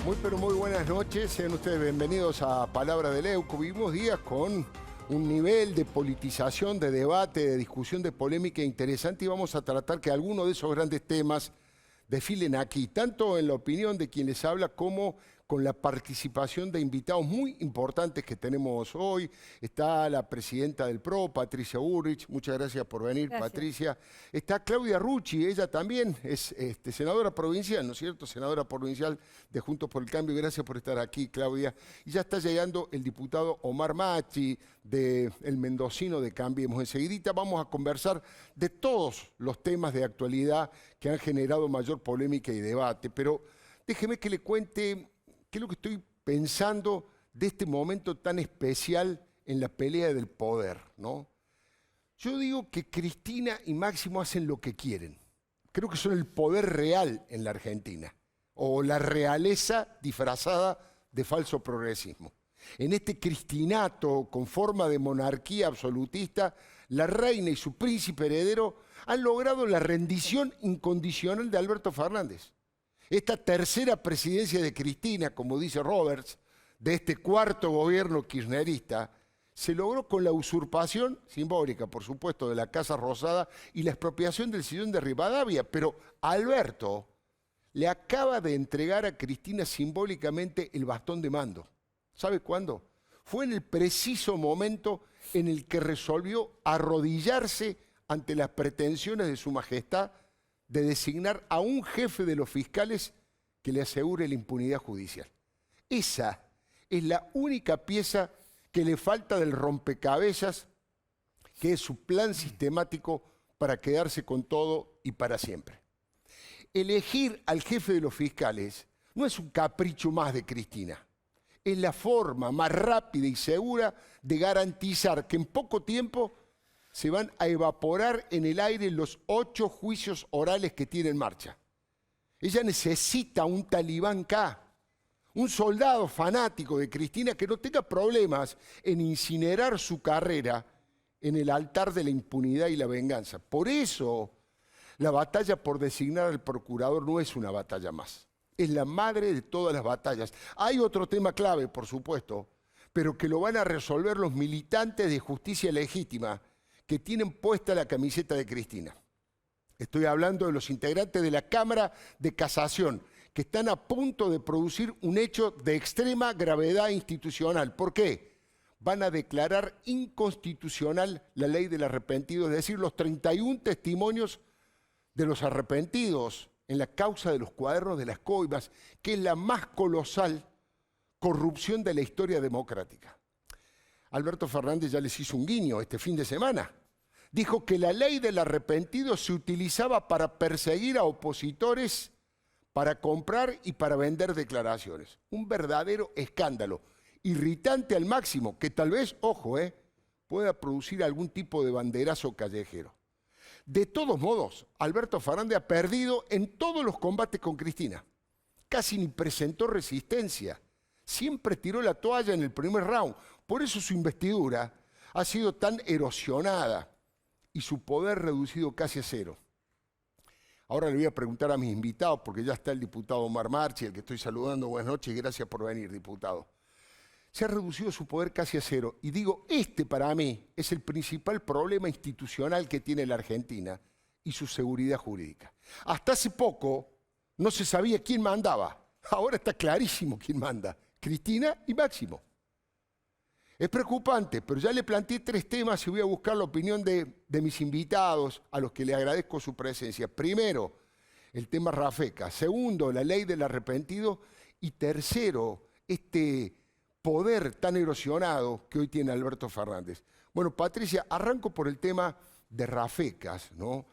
Muy pero muy buenas noches, sean ustedes bienvenidos a Palabra de Leuco. Vivimos días con un nivel de politización, de debate, de discusión, de polémica interesante y vamos a tratar que algunos de esos grandes temas desfilen aquí, tanto en la opinión de quien les habla como con la participación de invitados muy importantes que tenemos hoy. Está la presidenta del PRO, Patricia Bullrich. Muchas gracias por venir, Gracias. Patricia. Está Claudia Rucci, ella también es senadora provincial, ¿no es cierto? Senadora provincial de Juntos por el Cambio. Gracias por estar aquí, Claudia. Y ya está llegando el diputado Omar Machi, el mendocino de Cambiemos. Enseguidita vamos a conversar de todos los temas de actualidad que han generado mayor polémica y debate. Pero déjeme que le cuente qué es lo que estoy pensando de este momento tan especial en la pelea del poder, ¿no? Yo digo que Cristina y Máximo hacen lo que quieren. Creo que son el poder real en la Argentina, o la realeza disfrazada de falso progresismo. En este cristinato con forma de monarquía absolutista, la reina y su príncipe heredero han logrado la rendición incondicional de Alberto Fernández. Esta tercera presidencia de Cristina, como dice Roberts, de este cuarto gobierno kirchnerista, se logró con la usurpación simbólica, por supuesto, de la Casa Rosada y la expropiación del sillón de Rivadavia. Pero Alberto le acaba de entregar a Cristina simbólicamente el bastón de mando. ¿Sabe cuándo? Fue en el preciso momento en el que resolvió arrodillarse ante las pretensiones de su majestad de designar a un jefe de los fiscales que le asegure la impunidad judicial. Esa es la única pieza que le falta del rompecabezas, que es su plan sistemático para quedarse con todo y para siempre. Elegir al jefe de los fiscales no es un capricho más de Cristina, es la forma más rápida y segura de garantizar que en poco tiempo se van a evaporar en el aire los 8 juicios orales que tiene en marcha. Ella necesita un talibán K, un soldado fanático de Cristina que no tenga problemas en incinerar su carrera en el altar de la impunidad y la venganza. Por eso, la batalla por designar al procurador no es una batalla más. Es la madre de todas las batallas. Hay otro tema clave, por supuesto, pero que lo van a resolver los militantes de justicia legítima que tienen puesta la camiseta de Cristina. Estoy hablando de los integrantes de la Cámara de Casación, que están a punto de producir un hecho de extrema gravedad institucional. ¿Por qué? Van a declarar inconstitucional la ley del arrepentido, es decir, los 31 testimonios de los arrepentidos en la causa de los cuadernos de las coimas, que es la más colosal corrupción de la historia democrática. Alberto Fernández ya les hizo un guiño este fin de semana. Dijo que la ley del arrepentido se utilizaba para perseguir a opositores, para comprar y para vender declaraciones. Un verdadero escándalo, irritante al máximo, que tal vez, ojo, pueda producir algún tipo de banderazo callejero. De todos modos, Alberto Fernández ha perdido en todos los combates con Cristina. Casi ni presentó resistencia. Siempre tiró la toalla en el primer round. Por eso su investidura ha sido tan erosionada y su poder reducido casi a cero. Ahora le voy a preguntar a mis invitados, porque ya está el diputado Omar Machi, el que estoy saludando. Buenas noches y gracias por venir, diputado. Se ha reducido su poder casi a cero. Y digo, este para mí es el principal problema institucional que tiene la Argentina y su seguridad jurídica. Hasta hace poco no se sabía quién mandaba. Ahora está clarísimo quién manda. Cristina y Máximo. Es preocupante, pero ya le planteé 3 temas y voy a buscar la opinión de mis invitados, a los que le agradezco su presencia. Primero, el tema Rafecas. Segundo, la ley del arrepentido. Y tercero, este poder tan erosionado que hoy tiene Alberto Fernández. Bueno, Patricia, arranco por el tema de Rafecas, ¿no?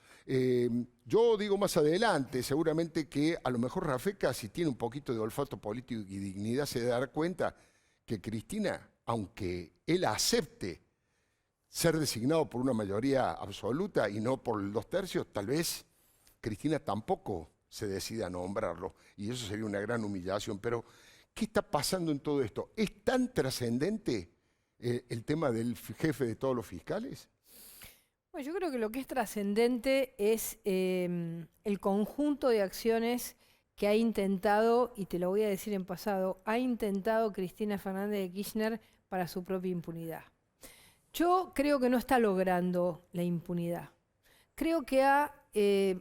Yo digo más adelante, seguramente que a lo mejor Rafecas, si tiene un poquito de olfato político y dignidad, se dará cuenta que Cristina, aunque él acepte ser designado por una mayoría absoluta y no por 2/3, tal vez Cristina tampoco se decida a nombrarlo, y eso sería una gran humillación. Pero, ¿qué está pasando en todo esto? ¿Es tan trascendente el tema del jefe de todos los fiscales? Bueno, yo creo que lo que es trascendente es el conjunto de acciones que ha intentado, y te lo voy a decir en pasado, ha intentado Cristina Fernández de Kirchner para su propia impunidad. Yo creo que no está logrando la impunidad. Creo que ha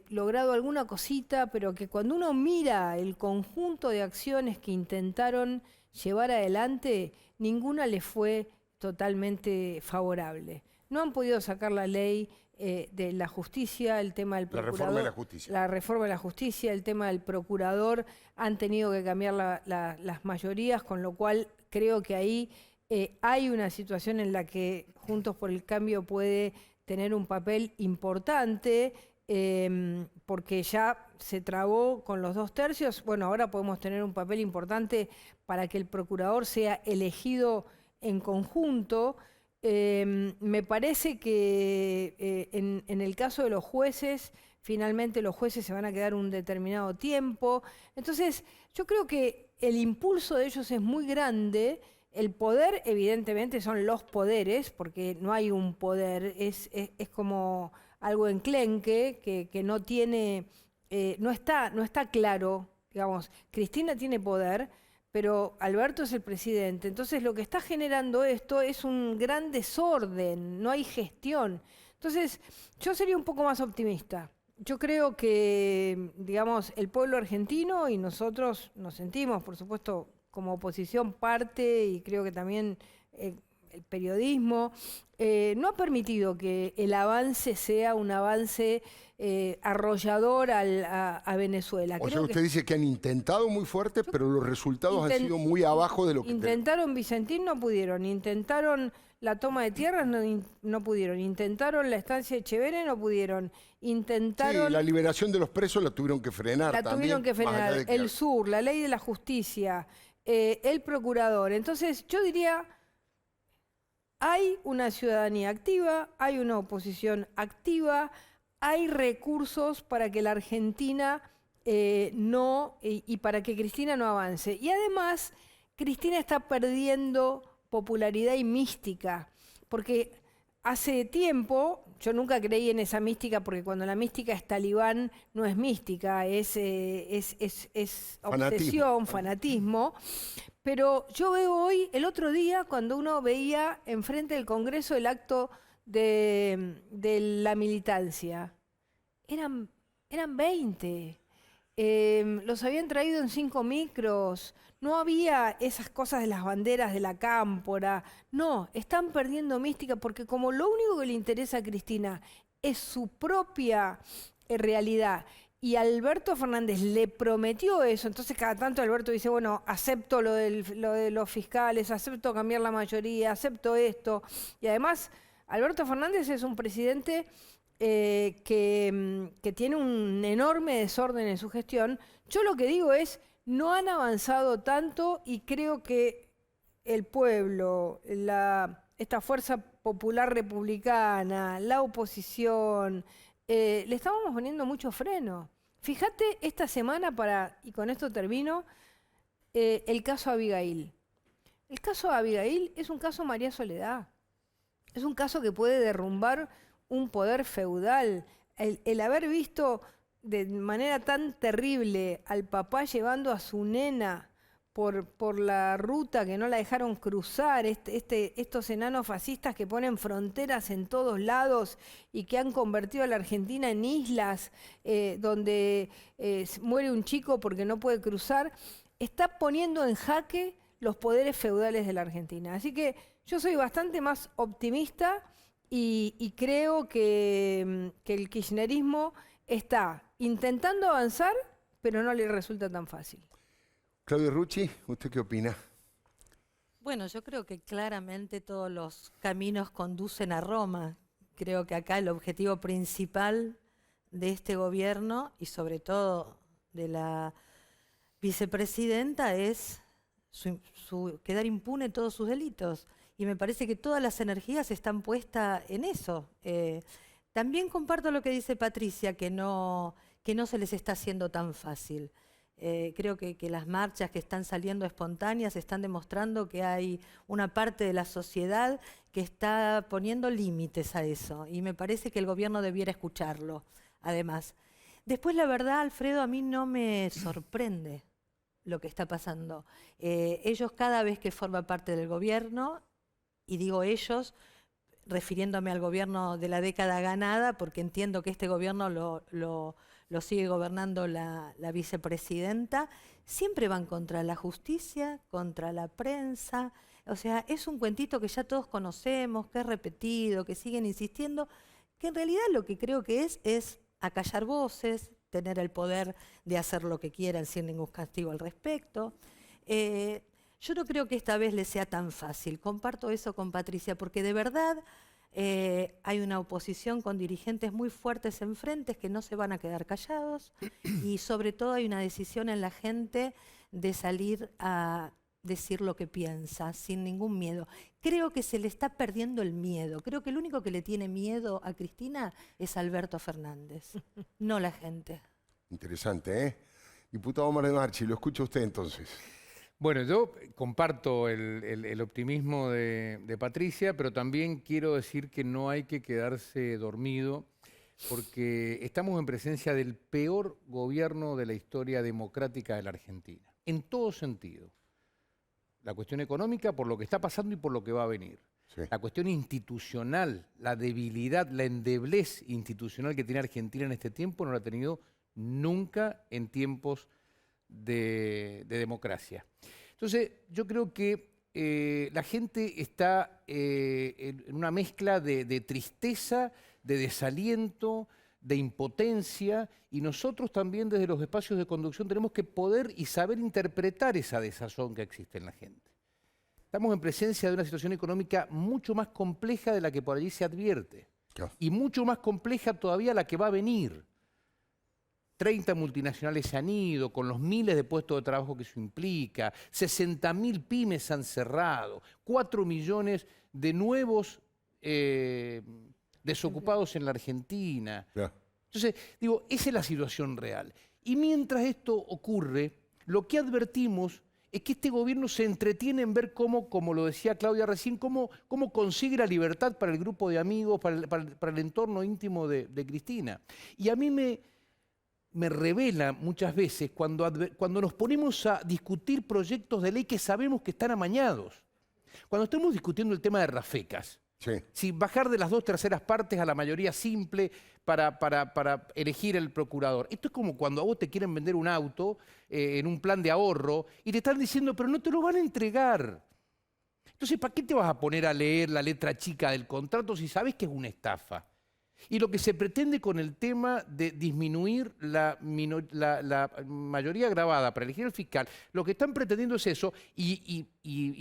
logrado alguna cosita, pero que cuando uno mira el conjunto de acciones que intentaron llevar adelante, ninguna le fue totalmente favorable. No han podido sacar la ley de la justicia, el tema del procurador. La reforma de la justicia. La reforma de la justicia, el tema del procurador, han tenido que cambiar las mayorías, con lo cual creo que ahí hay una situación en la que Juntos por el Cambio puede tener un papel importante, porque ya se trabó con los 2/3. Bueno, ahora podemos tener un papel importante para que el procurador sea elegido en conjunto. Me parece que en el caso de los jueces, finalmente los jueces se van a quedar un determinado tiempo. Entonces, yo creo que el impulso de ellos es muy grande. El poder, evidentemente, son los poderes, porque no hay un poder, es como algo enclenque, que no tiene, no está claro, digamos. Cristina tiene poder, pero Alberto es el presidente. Entonces lo que está generando esto es un gran desorden, no hay gestión. Entonces yo sería un poco más optimista. Yo creo que, digamos, el pueblo argentino y nosotros nos sentimos, por supuesto, como oposición parte, y creo que también el periodismo, no ha permitido que el avance sea un avance arrollador a Venezuela. O sea, usted dice que han intentado muy fuerte, pero los resultados han sido muy abajo de lo que... Intentaron Vicentín, no pudieron. Intentaron la toma de tierras, no pudieron. Intentaron la estancia de Echeverre, no pudieron. Intentaron... Sí, la liberación de los presos la tuvieron que frenar también. La tuvieron que frenar. El sur, la ley de la justicia, el procurador. Entonces, yo diría... Hay una ciudadanía activa, hay una oposición activa, hay recursos para que la Argentina y para que Cristina no avance. Y además, Cristina está perdiendo popularidad y mística, porque hace tiempo, yo nunca creí en esa mística, porque cuando la mística es talibán, no es mística, es obsesión, fanatismo. Pero yo veo hoy, el otro día, cuando uno veía enfrente del Congreso el acto de la militancia, eran 20. Los habían traído en 5 micros, no había esas cosas de las banderas de la cámpora. No, están perdiendo mística, porque como lo único que le interesa a Cristina es su propia realidad, y Alberto Fernández le prometió eso, entonces cada tanto Alberto dice, bueno, acepto lo de los fiscales, acepto cambiar la mayoría, acepto esto. Y además, Alberto Fernández es un presidente que tiene un enorme desorden en su gestión. Yo lo que digo es, no han avanzado tanto, y creo que el pueblo, esta fuerza popular republicana, la oposición, le estábamos poniendo mucho freno. Fíjate esta semana, y con esto termino, el caso Abigail. El caso Abigail es un caso María Soledad. Es un caso que puede derrumbar un poder feudal. El haber visto de manera tan terrible al papá llevando a su nena por la ruta que no la dejaron cruzar, estos enanos fascistas que ponen fronteras en todos lados y que han convertido a la Argentina en islas donde muere un chico porque no puede cruzar, está poniendo en jaque los poderes feudales de la Argentina. Así que yo soy bastante más optimista y creo que el kirchnerismo está intentando avanzar, pero no le resulta tan fácil. Claudia Rucci, ¿usted qué opina? Bueno, yo creo que claramente todos los caminos conducen a Roma. Creo que acá el objetivo principal de este gobierno y sobre todo de la vicepresidenta es quedar impune todos sus delitos. Y me parece que todas las energías están puestas en eso. También comparto lo que dice Patricia, que no se les está haciendo tan fácil. Creo que las marchas que están saliendo espontáneas están demostrando que hay una parte de la sociedad que está poniendo límites a eso, y me parece que el gobierno debiera escucharlo, además. Después, la verdad, Alfredo, a mí no me sorprende lo que está pasando. Ellos cada vez que forman parte del gobierno, y digo ellos, refiriéndome al gobierno de la década ganada, porque entiendo que este gobierno lo sigue gobernando la vicepresidenta, siempre van contra la justicia, contra la prensa. O sea, es un cuentito que ya todos conocemos, que es repetido, que siguen insistiendo, que en realidad lo que creo que es acallar voces, tener el poder de hacer lo que quieran sin ningún castigo al respecto. Yo no creo que esta vez les sea tan fácil. Comparto eso con Patricia, porque de verdad hay una oposición con dirigentes muy fuertes enfrente que no se van a quedar callados, y sobre todo hay una decisión en la gente de salir a decir lo que piensa sin ningún miedo. Creo que se le está perdiendo el miedo. Creo que el único que le tiene miedo a Cristina es Alberto Fernández, no la gente. Interesante, ¿eh? Diputado Omar de Marchi, lo escucha usted entonces. Bueno, yo comparto el optimismo de Patricia, pero también quiero decir que no hay que quedarse dormido, porque estamos en presencia del peor gobierno de la historia democrática de la Argentina, en todo sentido. La cuestión económica por lo que está pasando y por lo que va a venir. Sí. La cuestión institucional, la debilidad, la endeblez institucional que tiene Argentina en este tiempo no la ha tenido nunca en tiempos de democracia. Entonces, yo creo que la gente está en una mezcla de tristeza, de desaliento, de impotencia, y nosotros también desde los espacios de conducción tenemos que poder y saber interpretar esa desazón que existe en la gente. Estamos en presencia de una situación económica mucho más compleja de la que por allí se advierte, y mucho más compleja todavía la que va a venir. 30 multinacionales se han ido, con los miles de puestos de trabajo que eso implica, 60.000 pymes han cerrado, 4 millones de nuevos desocupados en la Argentina. Entonces, digo, esa es la situación real. Y mientras esto ocurre, lo que advertimos es que este gobierno se entretiene en ver cómo, como lo decía Claudia recién, cómo consigue la libertad para el grupo de amigos, para el entorno íntimo de Cristina. Y a mí me revela muchas veces cuando nos ponemos a discutir proyectos de ley que sabemos que están amañados. Cuando estamos discutiendo el tema de Rafecas, sí. Si bajar de las 2/3 partes a la mayoría simple para elegir el procurador. Esto es como cuando a vos te quieren vender un auto en un plan de ahorro y te están diciendo, pero no te lo van a entregar. Entonces, ¿para qué te vas a poner a leer la letra chica del contrato si sabes que es una estafa? Y lo que se pretende con el tema de disminuir la mayoría agravada para elegir al fiscal, lo que están pretendiendo es eso, y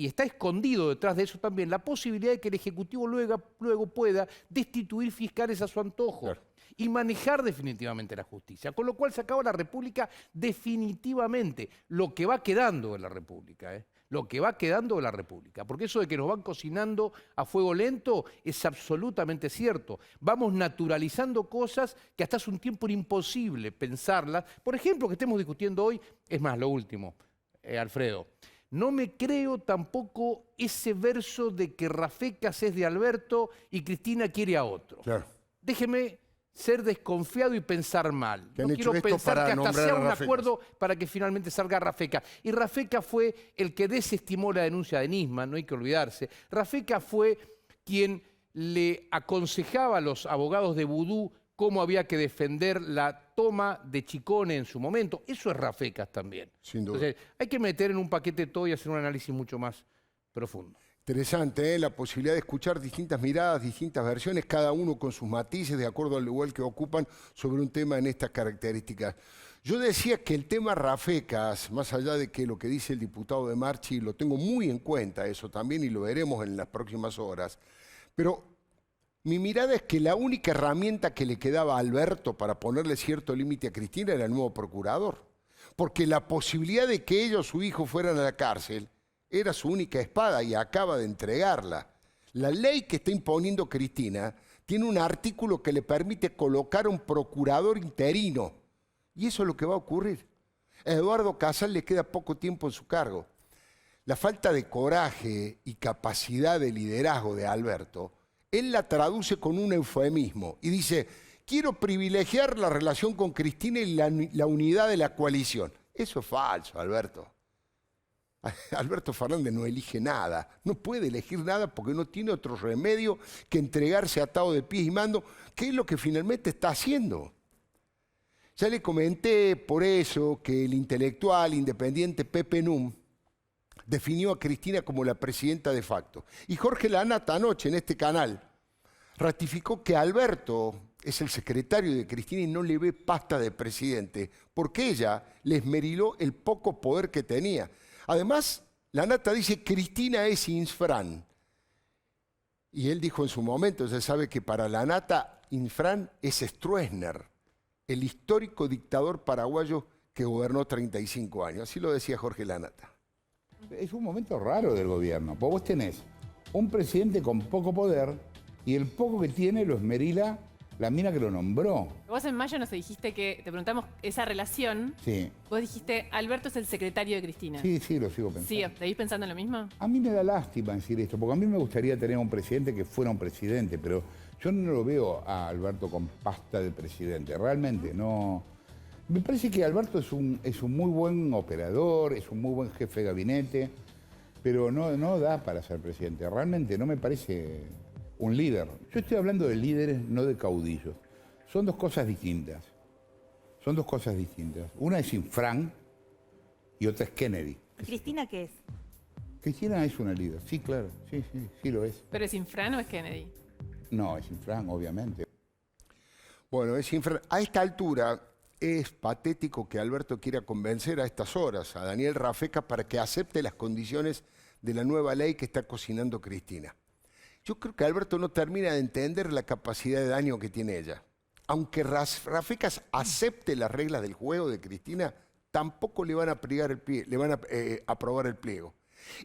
está escondido detrás de eso también la posibilidad de que el Ejecutivo luego pueda destituir fiscales a su antojo. Claro. Y manejar definitivamente la justicia, con lo cual se acaba la República definitivamente, lo que va quedando de la República, lo que va quedando de la República, porque eso de que nos van cocinando a fuego lento es absolutamente cierto. Vamos naturalizando cosas que hasta hace un tiempo era imposible pensarlas. Por ejemplo, que estemos discutiendo hoy, es más, lo último, Alfredo, no me creo tampoco ese verso de que Rafecas es de Alberto y Cristina quiere a otro. Claro. Déjeme ser desconfiado y pensar mal. No quiero pensar que hasta sea un acuerdo para que finalmente salga Rafecas. Y Rafecas fue el que desestimó la denuncia de Nisman, no hay que olvidarse. Rafecas fue quien le aconsejaba a los abogados de Vudú cómo había que defender la toma de Chicone en su momento. Eso es Rafecas también. Sin duda. Entonces, hay que meter en un paquete todo y hacer un análisis mucho más profundo. Interesante, la posibilidad de escuchar distintas miradas, distintas versiones, cada uno con sus matices, de acuerdo al lugar que ocupan sobre un tema en estas características. Yo decía que el tema Rafecas, más allá de que lo que dice el diputado de Marchi, lo tengo muy en cuenta eso también y lo veremos en las próximas horas, pero mi mirada es que la única herramienta que le quedaba a Alberto para ponerle cierto límite a Cristina era el nuevo procurador, porque la posibilidad de que ella o su hijo fueran a la cárcel era su única espada y acaba de entregarla. La ley que está imponiendo Cristina tiene un artículo que le permite colocar un procurador interino. Y eso es lo que va a ocurrir. A Eduardo Casal le queda poco tiempo en su cargo. La falta de coraje y capacidad de liderazgo de Alberto, él la traduce con un eufemismo y dice quiero privilegiar la relación con Cristina y la unidad de la coalición. Eso es falso, Alberto. Alberto Fernández no elige nada, no puede elegir nada porque no tiene otro remedio que entregarse atado de pies y mando, que es lo que finalmente está haciendo. Ya le comenté por eso que el intelectual independiente Pepe Num definió a Cristina como la presidenta de facto. Y Jorge Lanata anoche en este canal ratificó que Alberto es el secretario de Cristina y no le ve pasta de presidente, porque ella le esmeriló el poco poder que tenía. Además, Lanata dice Cristina es infran. Y él dijo en su momento, ya sabe que para Lanata infran es Stroessner, el histórico dictador paraguayo que gobernó 35 años. Así lo decía Jorge Lanata. Es un momento raro del gobierno. Vos tenés un presidente con poco poder y el poco que tiene lo esmerila la mina que lo nombró. Vos en mayo nos dijiste que, te preguntamos esa relación. Sí. Vos dijiste, Alberto es el secretario de Cristina. Sí, lo sigo pensando. Sí, ¿seguís pensando en lo mismo? A mí me da lástima decir esto, porque a mí me gustaría tener un presidente que fuera un presidente, pero yo no lo veo a Alberto con pasta de presidente. Realmente no. Me parece que Alberto es un muy buen operador, es un muy buen jefe de gabinete, pero no da para ser presidente. Realmente no me parece un líder. Yo estoy hablando de líderes, no de caudillos. Son dos cosas distintas. Son dos cosas distintas. Una es Infran y otra es Kennedy. ¿Cristina qué es? Cristina es una líder, sí, claro, sí lo es. ¿Pero es Infran o es Kennedy? No, es Infran, obviamente. Bueno, es infran. A esta altura es patético que Alberto quiera convencer a estas horas a Daniel Rafecas para que acepte las condiciones de la nueva ley que está cocinando Cristina. Yo creo que Alberto no termina de entender la capacidad de daño que tiene ella. Aunque Rafecas acepte las reglas del juego de Cristina, tampoco le van a aprobar el pliego.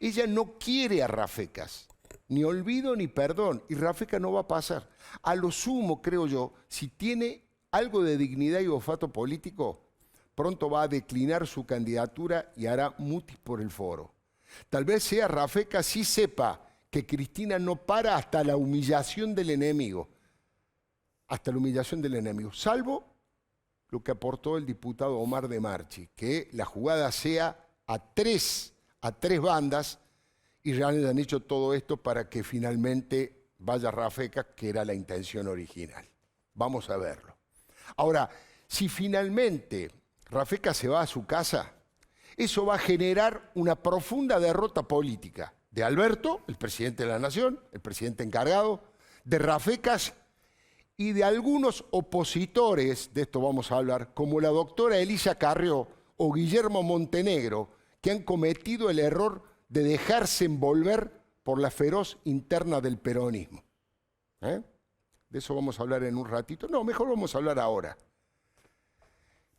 Ella no quiere a Rafecas, ni olvido ni perdón, y Rafecas no va a pasar. A lo sumo, creo yo, si tiene algo de dignidad y olfato político, pronto va a declinar su candidatura y hará mutis por el foro. Tal vez sea Rafecas sí sepa que Cristina no para hasta la humillación del enemigo. Hasta la humillación del enemigo. Salvo lo que aportó el diputado Omar de Marchi, que la jugada sea a tres bandas y realmente han hecho todo esto para que finalmente vaya Rafecas, que era la intención original. Vamos a verlo. Ahora, si finalmente Rafecas se va a su casa, eso va a generar una profunda derrota política de Alberto, el presidente de la Nación, el presidente encargado, de Rafecas y de algunos opositores, de esto vamos a hablar, como la doctora Elisa Carrió o Guillermo Montenegro, que han cometido el error de dejarse envolver por la feroz interna del peronismo. De eso vamos a hablar en un ratito. No, mejor vamos a hablar ahora.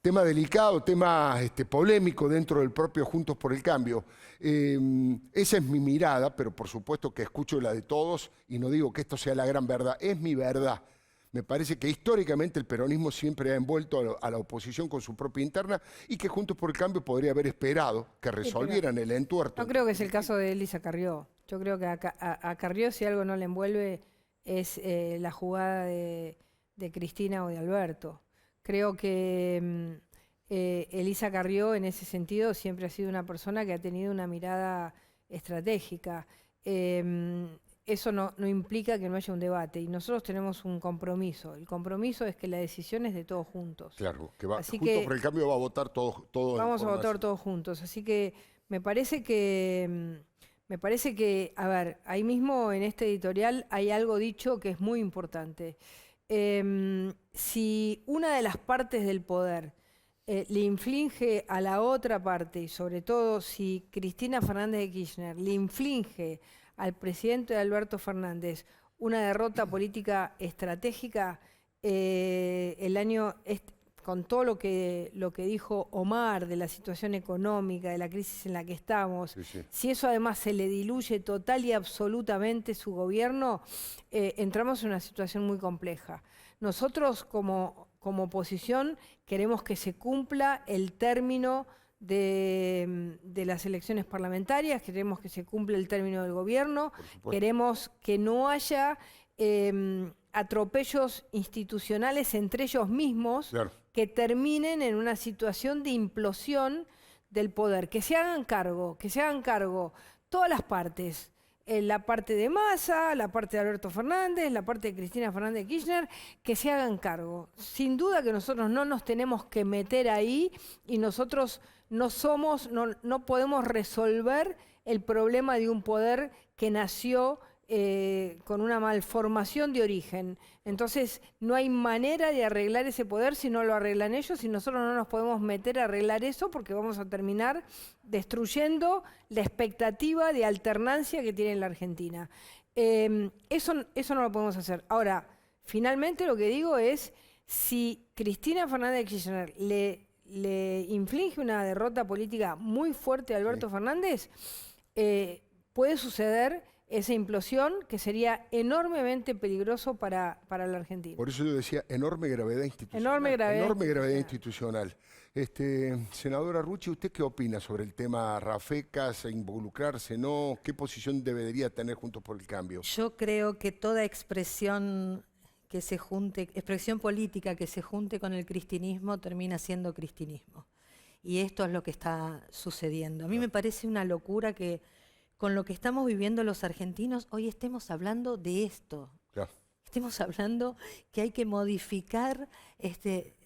Tema delicado, tema polémico dentro del propio Juntos por el Cambio. Esa es mi mirada, pero por supuesto que escucho la de todos y no digo que esto sea la gran verdad. Es mi verdad. Me parece que históricamente el peronismo siempre ha envuelto a la oposición con su propia interna y que Juntos por el Cambio podría haber esperado que resolvieran el entuerto. No creo que es el caso de Elisa Carrió. Yo creo que a Carrió si algo no le envuelve es la jugada de Cristina o de Alberto. Creo que Elisa Carrió en ese sentido siempre ha sido una persona que ha tenido una mirada estratégica. Eso no implica que no haya un debate y nosotros tenemos un compromiso. El compromiso es que la decisión es de todos juntos. Claro, que Juntos por el Cambio va a votar todos. Vamos a votar todos juntos. Así que me parece que, a ver, ahí mismo en este editorial hay algo dicho que es muy importante. Si una de las partes del poder le inflige a la otra parte, y sobre todo si Cristina Fernández de Kirchner le inflige al presidente Alberto Fernández una derrota política estratégica, con todo lo que dijo Omar de la situación económica, de la crisis en la que estamos, si eso además se le diluye total y absolutamente su gobierno, entramos en una situación muy compleja. Nosotros como oposición queremos que se cumpla el término de las elecciones parlamentarias, queremos que se cumpla el término del gobierno, queremos que no haya atropellos institucionales entre ellos mismos Claro. que terminen en una situación de implosión del poder. Que se hagan cargo todas las partes. La parte de Massa, la parte de Alberto Fernández, la parte de Cristina Fernández de Kirchner, que se hagan cargo. Sin duda que nosotros no nos tenemos que meter ahí y nosotros no podemos resolver el problema de un poder que nació con una malformación de origen. Entonces, no hay manera de arreglar ese poder si no lo arreglan ellos y nosotros no nos podemos meter a arreglar eso porque vamos a terminar destruyendo la expectativa de alternancia que tiene la Argentina. Eso no lo podemos hacer. Ahora, finalmente lo que digo es, si Cristina Fernández de Kirchner le inflige una derrota política muy fuerte a Alberto Fernández, puede suceder esa implosión que sería enormemente peligroso para la Argentina. Por eso yo decía enorme gravedad institucional. Enorme gravedad institucional. Senadora Rucci, ¿usted qué opina sobre el tema Rafecas, involucrarse, no? ¿Qué posición debería tener Juntos por el Cambio? Yo creo que toda expresión que se junte, expresión política que se junte con el cristinismo termina siendo cristinismo. Y esto es lo que está sucediendo. A mí me parece una locura que con lo que estamos viviendo los argentinos, hoy estemos hablando de esto. Claro. Estemos hablando que hay que modificar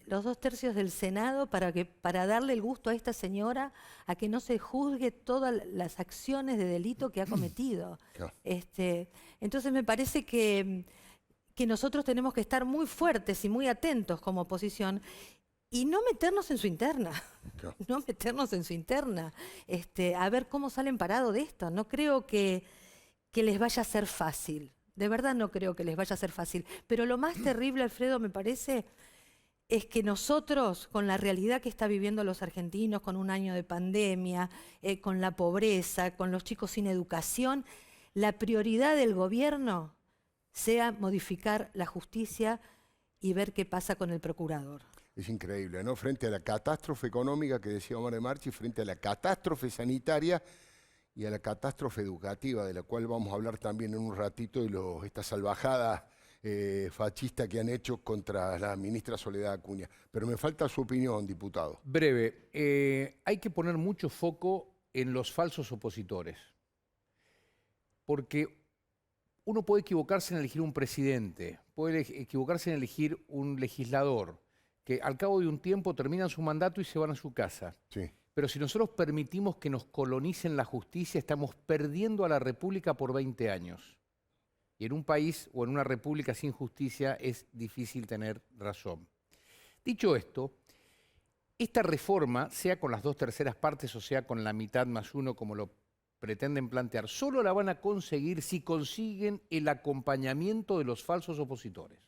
los 2/3 del Senado para darle el gusto a esta señora a que no se juzgue todas las acciones de delito que ha cometido. Claro. Entonces me parece que nosotros tenemos que estar muy fuertes y muy atentos como oposición y no meternos en su interna. Claro. No meternos en su interna, a ver cómo salen parados de esto. No creo que les vaya a ser fácil, de verdad no creo que les vaya a ser fácil. Pero lo más terrible, Alfredo, me parece, es que nosotros, con la realidad que está viviendo los argentinos, con un año de pandemia, con la pobreza, con los chicos sin educación, la prioridad del gobierno sea modificar la justicia y ver qué pasa con el procurador. Es increíble, ¿no? Frente a la catástrofe económica que decía Omar de Marchi, frente a la catástrofe sanitaria y a la catástrofe educativa, de la cual vamos a hablar también en un ratito, de esta salvajada fascista que han hecho contra la ministra Soledad Acuña. Pero me falta su opinión, diputado. Breve. Hay que poner mucho foco en los falsos opositores. Porque uno puede equivocarse en elegir un presidente, puede equivocarse en elegir un legislador, que al cabo de un tiempo terminan su mandato y se van a su casa. Sí. Pero si nosotros permitimos que nos colonicen la justicia, estamos perdiendo a la República por 20 años. Y en un país o en una república sin justicia es difícil tener razón. Dicho esto, esta reforma, sea con las 2/3 partes o sea con la mitad más uno, como lo pretenden plantear, solo la van a conseguir si consiguen el acompañamiento de los falsos opositores.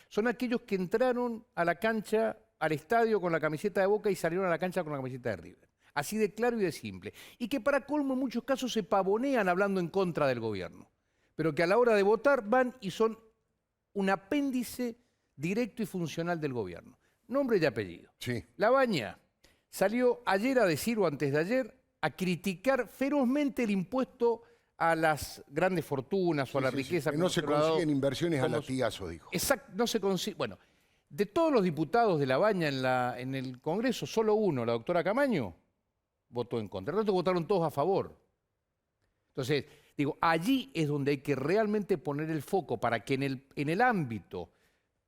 Son aquellos que entraron a la cancha, al estadio con la camiseta de Boca y salieron a la cancha con la camiseta de River. Así de claro y de simple. Y que para colmo en muchos casos se pavonean hablando en contra del gobierno. Pero que a la hora de votar van y son un apéndice directo y funcional del gobierno. Nombre y apellido. Sí. Labaña salió ayer a decir, o antes de ayer, a criticar ferozmente el impuesto a las grandes fortunas o a la riqueza. Que no se consiguen inversiones a latigazos, dijo. Exacto, no se consigue. Bueno, de todos los diputados de Labaña en el Congreso, solo uno, la doctora Camaño, votó en contra. El resto votaron todos a favor. Entonces, digo, allí es donde hay que realmente poner el foco para que en el ámbito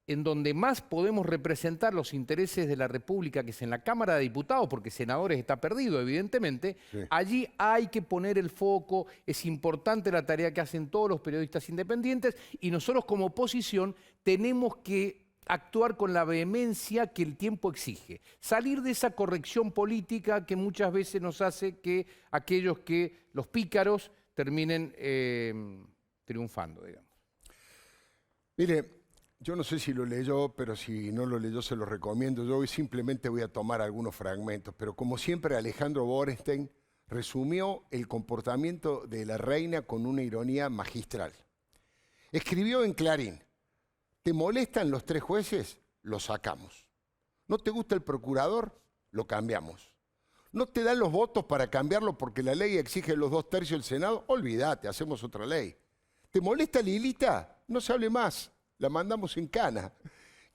en donde más podemos representar los intereses de la República, que es en la Cámara de Diputados, porque senadores está perdido, evidentemente, sí. Allí hay que poner el foco, es importante la tarea que hacen todos los periodistas independientes y nosotros como oposición tenemos que actuar con la vehemencia que el tiempo exige. Salir de esa corrección política que muchas veces nos hace que los pícaros, terminen triunfando, digamos. Mire, yo no sé si lo leyó, pero si no lo leyó se lo recomiendo. Yo hoy simplemente voy a tomar algunos fragmentos, pero como siempre Alejandro Borenstein resumió el comportamiento de la reina con una ironía magistral. Escribió en Clarín: ¿te molestan los 3 jueces? Los sacamos. ¿No te gusta el procurador? Lo cambiamos. ¿No te dan los votos para cambiarlo porque la ley exige los 2/3 del Senado? Olvídate, hacemos otra ley. ¿Te molesta Lilita? No se hable más. la mandamos en cana.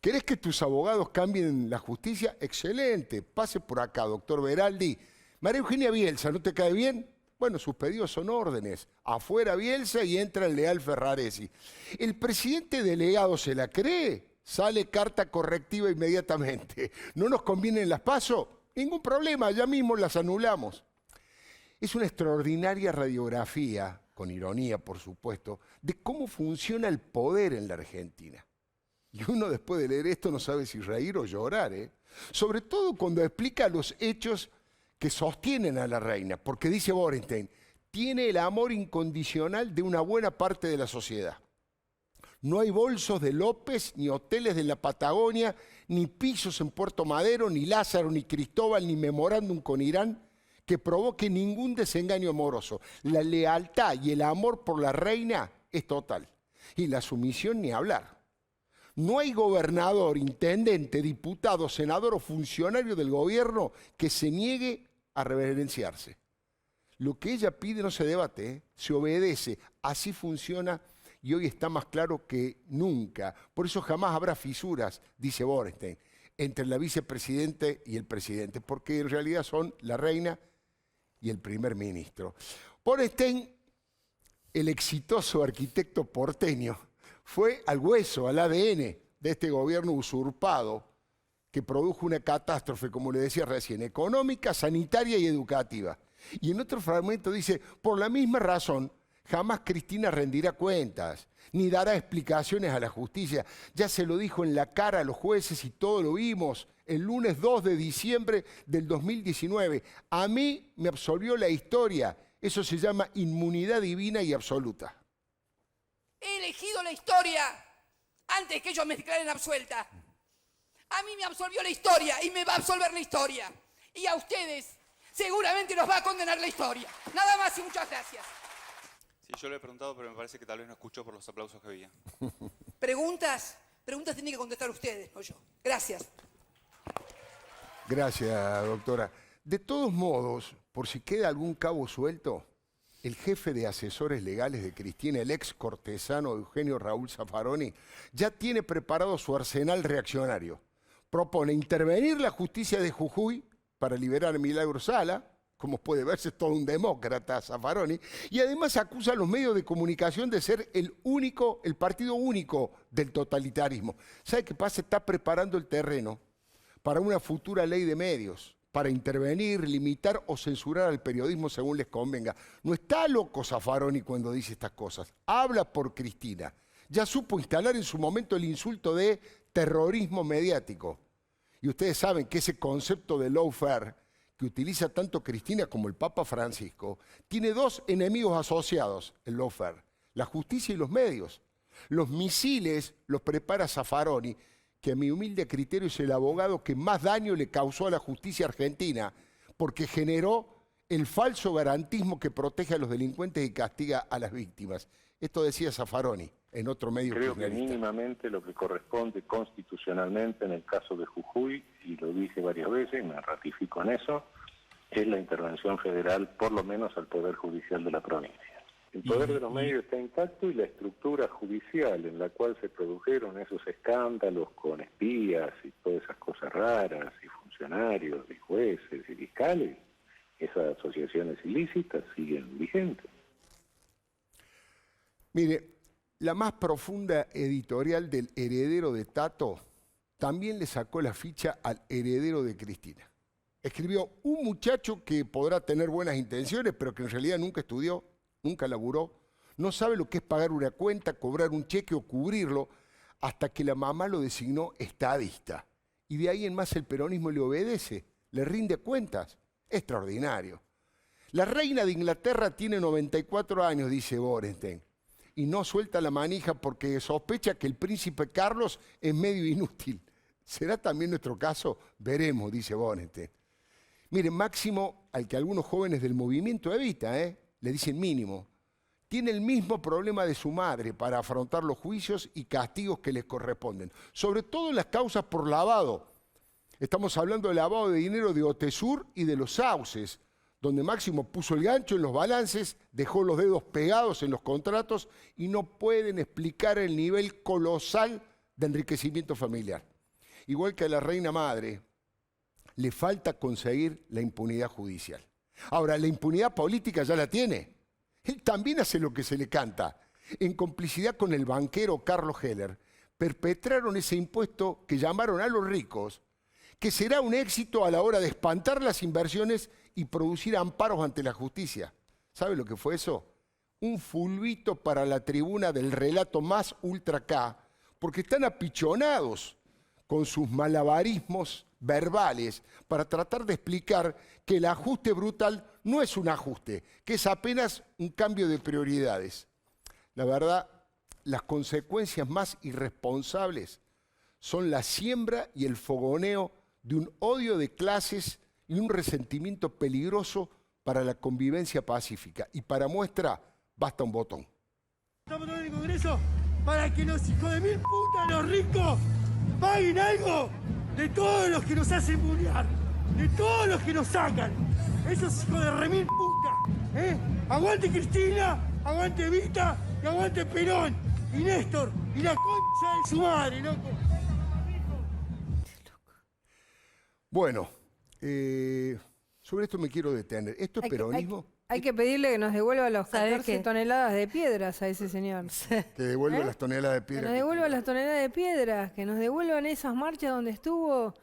¿Querés que tus abogados cambien la justicia? Excelente, pase por acá, doctor Veraldi. María Eugenia Bielsa, ¿no te cae bien? Bueno, sus pedidos son órdenes. Afuera Bielsa y entra el leal Ferraresi. ¿El presidente delegado se la cree? Sale carta correctiva inmediatamente. ¿No nos convienen las PASO? Ningún problema, ya mismo las anulamos. Es una extraordinaria radiografía, con ironía por supuesto, de cómo funciona el poder en la Argentina. Y uno después de leer esto no sabe si reír o llorar, ¿eh? Sobre todo cuando explica los hechos que sostienen a la reina, porque dice Borenstein, tiene el amor incondicional de una buena parte de la sociedad. No hay bolsos de López, ni hoteles de la Patagonia, ni pisos en Puerto Madero, ni Lázaro, ni Cristóbal, ni memorándum con Irán, que provoque ningún desengaño amoroso. La lealtad y el amor por la reina es total. Y la sumisión ni hablar. No hay gobernador, intendente, diputado, senador o funcionario del gobierno que se niegue a reverenciarse. Lo que ella pide no se debate, ¿eh? Se obedece. Así funciona y hoy está más claro que nunca. Por eso jamás habrá fisuras, dice Borenstein, entre la vicepresidenta y el presidente, porque en realidad son la reina y el primer ministro. Borenstein, el exitoso arquitecto porteño, fue al hueso, al ADN de este gobierno usurpado que produjo una catástrofe, como le decía recién, económica, sanitaria y educativa. Y en otro fragmento dice, por la misma razón, jamás Cristina rendirá cuentas, ni dará explicaciones a la justicia. Ya se lo dijo en la cara a los jueces y todo lo vimos el lunes 2 de diciembre del 2019. A mí me absolvió la historia. Eso se llama inmunidad divina y absoluta. He elegido la historia antes que ellos me declaren absuelta. A mí me absolvió la historia y me va a absolver la historia. Y a ustedes seguramente los va a condenar la historia. Nada más y muchas gracias. Sí, yo le he preguntado, pero me parece que tal vez no escuchó por los aplausos que había. Preguntas tienen que contestar ustedes, no yo. Gracias. Gracias, doctora. De todos modos, por si queda algún cabo suelto, el jefe de asesores legales de Cristina, el ex cortesano Eugenio Raúl Zaffaroni, ya tiene preparado su arsenal reaccionario. Propone intervenir la justicia de Jujuy para liberar a Milagro Sala, como puede verse, es todo un demócrata Zaffaroni, y además acusa a los medios de comunicación de ser el partido único del totalitarismo. ¿Sabe qué pasa? Está preparando el terreno para una futura ley de medios, para intervenir, limitar o censurar al periodismo según les convenga. No está loco Zaffaroni cuando dice estas cosas. Habla por Cristina. Ya supo instalar en su momento el insulto de terrorismo mediático. Y ustedes saben que ese concepto de lawfare que utiliza tanto Cristina como el Papa Francisco tiene dos enemigos asociados, el lawfare, la justicia y los medios. Los misiles los prepara Zaffaroni, que a mi humilde criterio es el abogado que más daño le causó a la justicia argentina, porque generó el falso garantismo que protege a los delincuentes y castiga a las víctimas. Esto decía Zaffaroni en otro medio. Creo que mínimamente lo que corresponde constitucionalmente en el caso de Jujuy, y lo dije varias veces, me ratifico en eso, es la intervención federal, por lo menos al Poder Judicial de la provincia. El poder de los medios está intacto y la estructura judicial en la cual se produjeron esos escándalos con espías y todas esas cosas raras, y funcionarios, y jueces, y fiscales, esas asociaciones ilícitas siguen vigentes. Mire, la más profunda editorial del heredero de Tato también le sacó la ficha al heredero de Cristina. Escribió un muchacho que podrá tener buenas intenciones, pero que en realidad nunca estudió, nunca laburó, no sabe lo que es pagar una cuenta, cobrar un cheque o cubrirlo, hasta que la mamá lo designó estadista. Y de ahí en más el peronismo le obedece, le rinde cuentas. Extraordinario. La reina de Inglaterra tiene 94 años, dice Borenstein, y no suelta la manija porque sospecha que el príncipe Carlos es medio inútil. ¿Será también nuestro caso? Veremos, dice Borenstein. Mire, máximo al que algunos jóvenes del movimiento evita, le dicen mínimo. Tiene el mismo problema de su madre para afrontar los juicios y castigos que les corresponden, sobre todo en las causas por lavado. Estamos hablando del lavado de dinero de Otesur y de los Sauces, donde Máximo puso el gancho en los balances, dejó los dedos pegados en los contratos y no pueden explicar el nivel colosal de enriquecimiento familiar. Igual que a la reina madre, le falta conseguir la impunidad judicial. Ahora, la impunidad política ya la tiene. Él también hace lo que se le canta. En complicidad con el banquero Carlos Heller, perpetraron ese impuesto que llamaron a los ricos, que será un éxito a la hora de espantar las inversiones y producir amparos ante la justicia. ¿Sabe lo que fue eso? Un fulbito para la tribuna del relato más ultra K, porque están apichonados con sus malabarismos verbales para tratar de explicar que el ajuste brutal no es un ajuste, que es apenas un cambio de prioridades. La verdad, las consecuencias más irresponsables son la siembra y el fogoneo de un odio de clases y un resentimiento peligroso para la convivencia pacífica. Y para muestra, basta un botón. Estamos en el Congreso para que los hijos de mil putas, los ricos, paguen algo de todos los que nos hacen bullear, de todos los que nos sacan. Esos hijos de remil puta. Aguante Cristina, aguante Evita y aguante Perón y Néstor y la concha de su madre, loco. Bueno, sobre esto me quiero detener. ¿Esto es peronismo? Hay que pedirle que nos devuelva los 14 toneladas de piedras a ese señor. Que devuelva las toneladas de piedra. Que nos devuelva las toneladas de piedras, que nos devuelvan esas marchas donde estuvo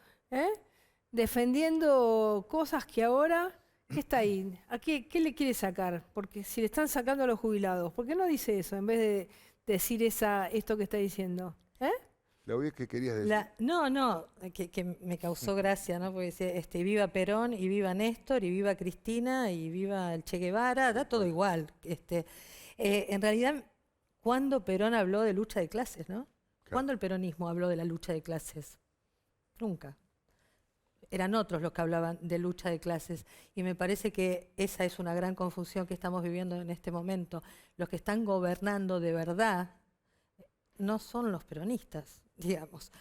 defendiendo cosas que ahora... ¿Qué está ahí? ¿Qué le quiere sacar? Porque si le están sacando a los jubilados, ¿por qué no dice eso en vez de decir esto que está diciendo? Claudia, ¿qué querías decir? Que me causó gracia, ¿no? Porque decía, viva Perón, y viva Néstor, y viva Cristina, y viva el Che Guevara, da todo igual. En realidad, ¿cuándo Perón habló de lucha de clases, no? Claro. ¿Cuándo el peronismo habló de la lucha de clases? Nunca. Eran otros los que hablaban de lucha de clases. Y me parece que esa es una gran confusión que estamos viviendo en este momento. Los que están gobernando de verdad no son los peronistas, digamos.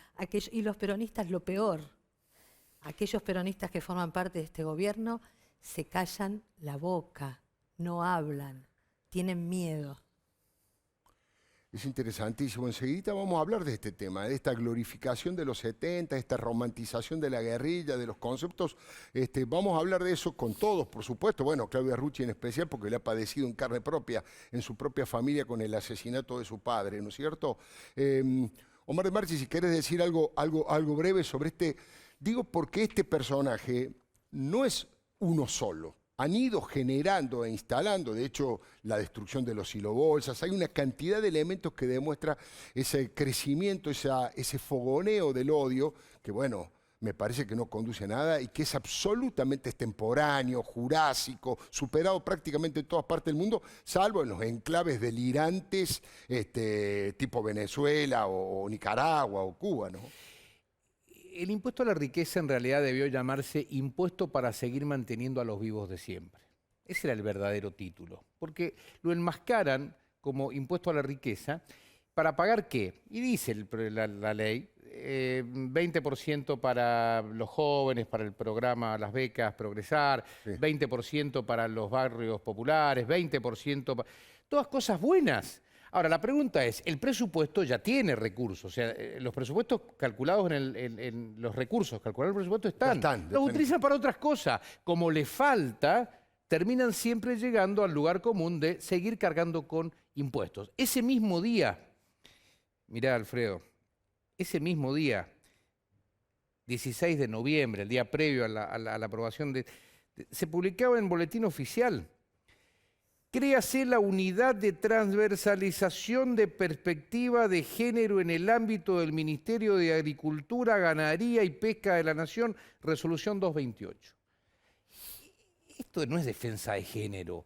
Y los peronistas, lo peor, aquellos peronistas que forman parte de este gobierno se callan la boca, no hablan, tienen miedo. Es interesantísimo. Enseguida vamos a hablar de este tema, de esta glorificación de los 70, esta romantización de la guerrilla, de los conceptos. Vamos a hablar de eso con todos, por supuesto. Bueno, Claudia Rucci en especial, porque le ha padecido en carne propia, en su propia familia, con el asesinato de su padre, ¿no es cierto? Omar de Marchi, si querés decir algo breve sobre digo porque este personaje no es uno solo. Han ido generando e instalando, de hecho, la destrucción de los silobolsas. Hay una cantidad de elementos que demuestra ese crecimiento, ese fogoneo del odio, que bueno, me parece que no conduce a nada y que es absolutamente extemporáneo, jurásico, superado prácticamente en todas partes del mundo, salvo en los enclaves delirantes tipo Venezuela o Nicaragua o Cuba, ¿no? El impuesto a la riqueza en realidad debió llamarse impuesto para seguir manteniendo a los vivos de siempre. Ese era el verdadero título, porque lo enmascaran como impuesto a la riqueza para pagar ¿qué? Y dice la ley, 20% para los jóvenes, para el programa, las becas Progresar, sí. 20% para los barrios populares, 20% para... Todas cosas buenas. Ahora, la pregunta es, el presupuesto ya tiene recursos, o sea, los presupuestos calculados en los recursos calculados en el presupuesto están. Los utilizan para otras cosas. Como le falta, terminan siempre llegando al lugar común de seguir cargando con impuestos. Ese mismo día, mirá Alfredo, ese mismo día, 16 de noviembre, el día previo a la aprobación se publicaba en Boletín Oficial: créase la unidad de transversalización de perspectiva de género en el ámbito del Ministerio de Agricultura, Ganadería y Pesca de la Nación, resolución 228. Esto no es defensa de género.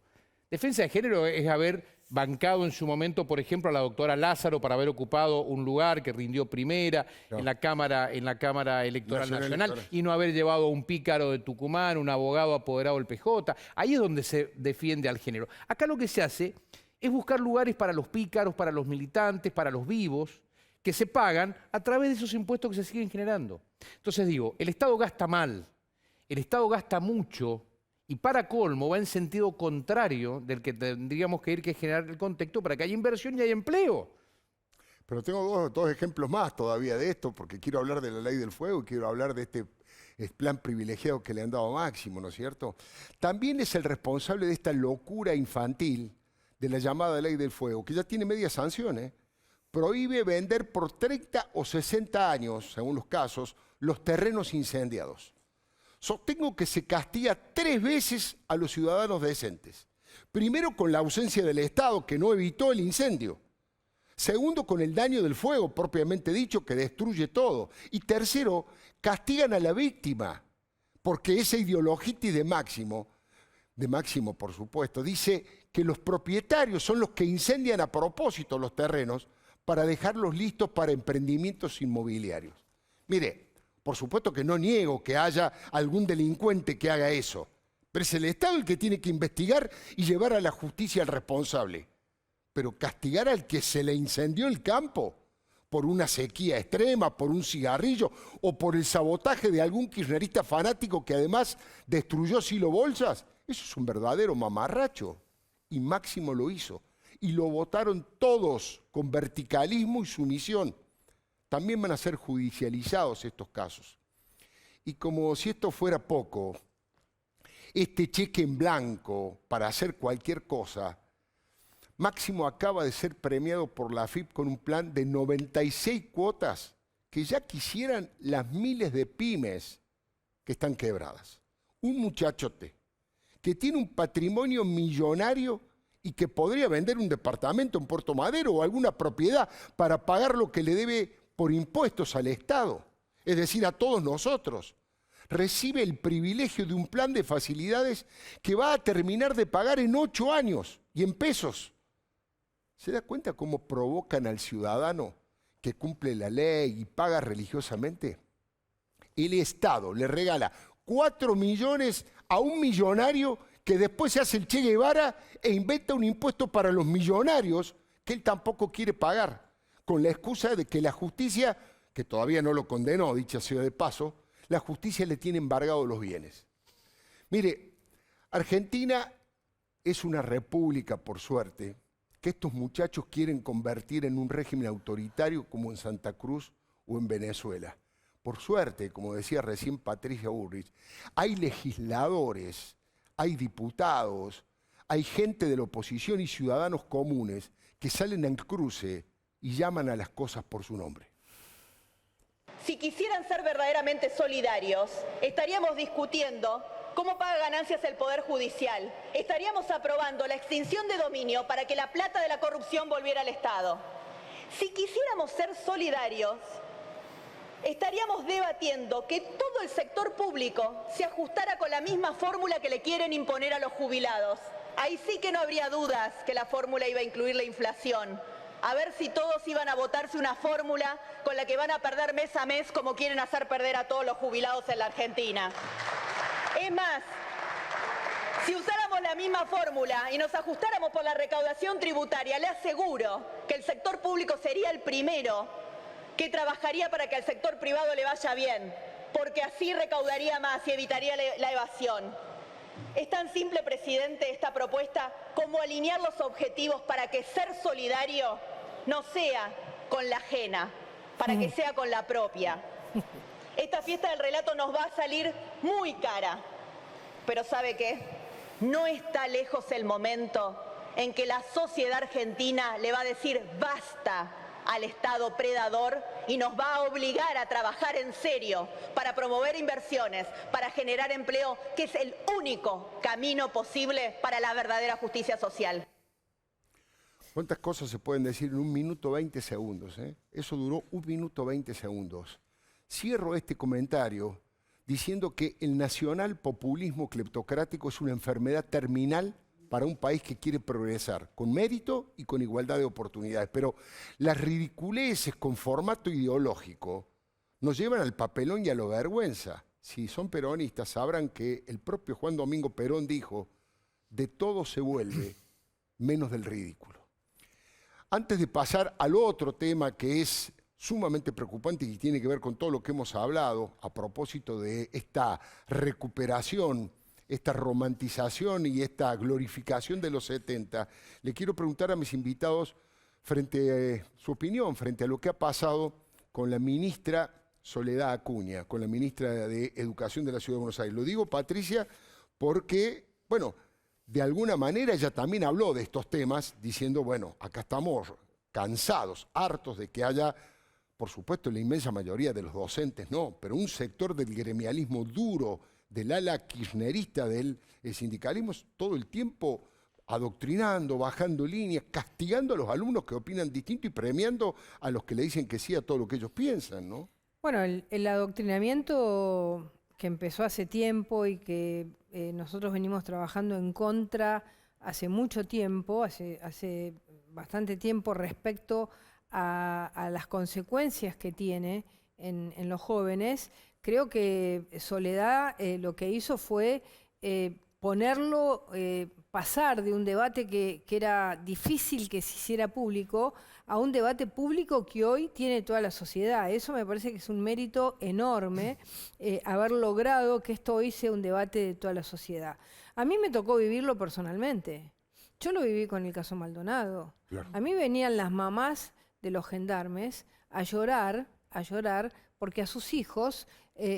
Defensa de género es haber bancado en su momento, por ejemplo, a la doctora Lázaro para haber ocupado un lugar que rindió primera en la Cámara Electoral Nacional y no haber llevado a un pícaro de Tucumán, un abogado apoderado del PJ. Ahí es donde se defiende al género. Acá lo que se hace es buscar lugares para los pícaros, para los militantes, para los vivos, que se pagan a través de esos impuestos que se siguen generando. Entonces digo, el Estado gasta mal, el Estado gasta mucho Y para colmo va en sentido contrario del que tendríamos que ir, que es generar el contexto para que haya inversión y haya empleo. Pero tengo dos ejemplos más todavía de esto, porque quiero hablar de la ley del fuego y quiero hablar de este plan privilegiado que le han dado a Máximo, ¿no es cierto? También es el responsable de esta locura infantil de la llamada ley del fuego, que ya tiene media sanción, ¿eh? Prohíbe vender por 30 o 60 años, según los casos, los terrenos incendiados. Sostengo que se castiga 3 veces a los ciudadanos decentes. Primero, con la ausencia del Estado, que no evitó el incendio. Segundo, con el daño del fuego, propiamente dicho, que destruye todo. Y tercero, castigan a la víctima, porque esa ideologitis de Máximo por supuesto, dice que los propietarios son los que incendian a propósito los terrenos para dejarlos listos para emprendimientos inmobiliarios. Mire, por supuesto que no niego que haya algún delincuente que haga eso, pero es el Estado el que tiene que investigar y llevar a la justicia al responsable. Pero castigar al que se le incendió el campo por una sequía extrema, por un cigarrillo o por el sabotaje de algún kirchnerista fanático que además destruyó Silo Bolsas, eso es un verdadero mamarracho. Y Máximo lo hizo. Y lo votaron todos con verticalismo y sumisión. También van a ser judicializados estos casos. Y como si esto fuera poco, este cheque en blanco para hacer cualquier cosa, Máximo acaba de ser premiado por la AFIP con un plan de 96 cuotas que ya quisieran las miles de pymes que están quebradas. Un muchachote que tiene un patrimonio millonario y que podría vender un departamento en Puerto Madero o alguna propiedad para pagar lo que le debe por impuestos al Estado, es decir, a todos nosotros. Recibe el privilegio de un plan de facilidades que va a terminar de pagar en 8 años y en pesos. ¿Se da cuenta cómo provocan al ciudadano que cumple la ley y paga religiosamente? El Estado le regala 4 millones a un millonario que después se hace el Che Guevara e inventa un impuesto para los millonarios que él tampoco quiere pagar, con la excusa de que la justicia, que todavía no lo condenó, dicha sea de paso, la justicia le tiene embargados los bienes. Mire, Argentina es una república, por suerte, que estos muchachos quieren convertir en un régimen autoritario como en Santa Cruz o en Venezuela. Por suerte, como decía recién Patricia Bullrich, hay legisladores, hay diputados, hay gente de la oposición y ciudadanos comunes que salen al cruce y llaman a las cosas por su nombre. Si quisieran ser verdaderamente solidarios, estaríamos discutiendo cómo paga ganancias el Poder Judicial. Estaríamos aprobando la extinción de dominio para que la plata de la corrupción volviera al Estado. Si quisiéramos ser solidarios, estaríamos debatiendo que todo el sector público se ajustara con la misma fórmula que le quieren imponer a los jubilados. Ahí sí que no habría dudas que la fórmula iba a incluir la inflación. A ver si todos iban a votarse una fórmula con la que van a perder mes a mes como quieren hacer perder a todos los jubilados en la Argentina. Es más, si usáramos la misma fórmula y nos ajustáramos por la recaudación tributaria, le aseguro que el sector público sería el primero que trabajaría para que al sector privado le vaya bien, porque así recaudaría más y evitaría la evasión. Es tan simple, presidente, esta propuesta como alinear los objetivos para que ser solidario no sea con la ajena, para que sea con la propia. Esta fiesta del relato nos va a salir muy cara, pero ¿sabe qué? No está lejos el momento en que la sociedad argentina le va a decir basta al Estado predador y nos va a obligar a trabajar en serio para promover inversiones, para generar empleo, que es el único camino posible para la verdadera justicia social. ¿Cuántas cosas se pueden decir en 1 minuto 20 segundos? Eso duró 1 minuto 20 segundos. Cierro este comentario diciendo que el nacionalpopulismo cleptocrático es una enfermedad terminal para un país que quiere progresar, con mérito y con igualdad de oportunidades. Pero las ridiculeces con formato ideológico nos llevan al papelón y a la vergüenza. Si son peronistas sabrán que el propio Juan Domingo Perón dijo, de todo se vuelve menos del ridículo. Antes de pasar al otro tema que es sumamente preocupante y tiene que ver con todo lo que hemos hablado a propósito de esta recuperación esta romantización y esta glorificación de los 70, le quiero preguntar a mis invitados frente a su opinión, frente a lo que ha pasado con la ministra Soledad Acuña, con la ministra de Educación de la Ciudad de Buenos Aires. Lo digo, Patricia, porque, bueno, de alguna manera ella también habló de estos temas, diciendo, bueno, acá estamos cansados, hartos de que haya, por supuesto, la inmensa mayoría de los docentes, no, pero un sector del gremialismo duro, del ala kirchnerista del sindicalismo, todo el tiempo adoctrinando, bajando líneas, castigando a los alumnos que opinan distinto y premiando a los que le dicen que sí a todo lo que ellos piensan, ¿no? Bueno, el adoctrinamiento que empezó hace tiempo y que nosotros venimos trabajando en contra hace mucho tiempo, hace bastante tiempo respecto a las consecuencias que tiene en los jóvenes. Creo que Soledad lo que hizo fue ponerlo, pasar de un debate que era difícil que se hiciera público a un debate público que hoy tiene toda la sociedad. Eso me parece que es un mérito enorme, haber logrado que esto hoy sea un debate de toda la sociedad. A mí me tocó vivirlo personalmente. Yo lo viví con el caso Maldonado. Claro. A mí venían las mamás de los gendarmes a llorar porque a sus hijos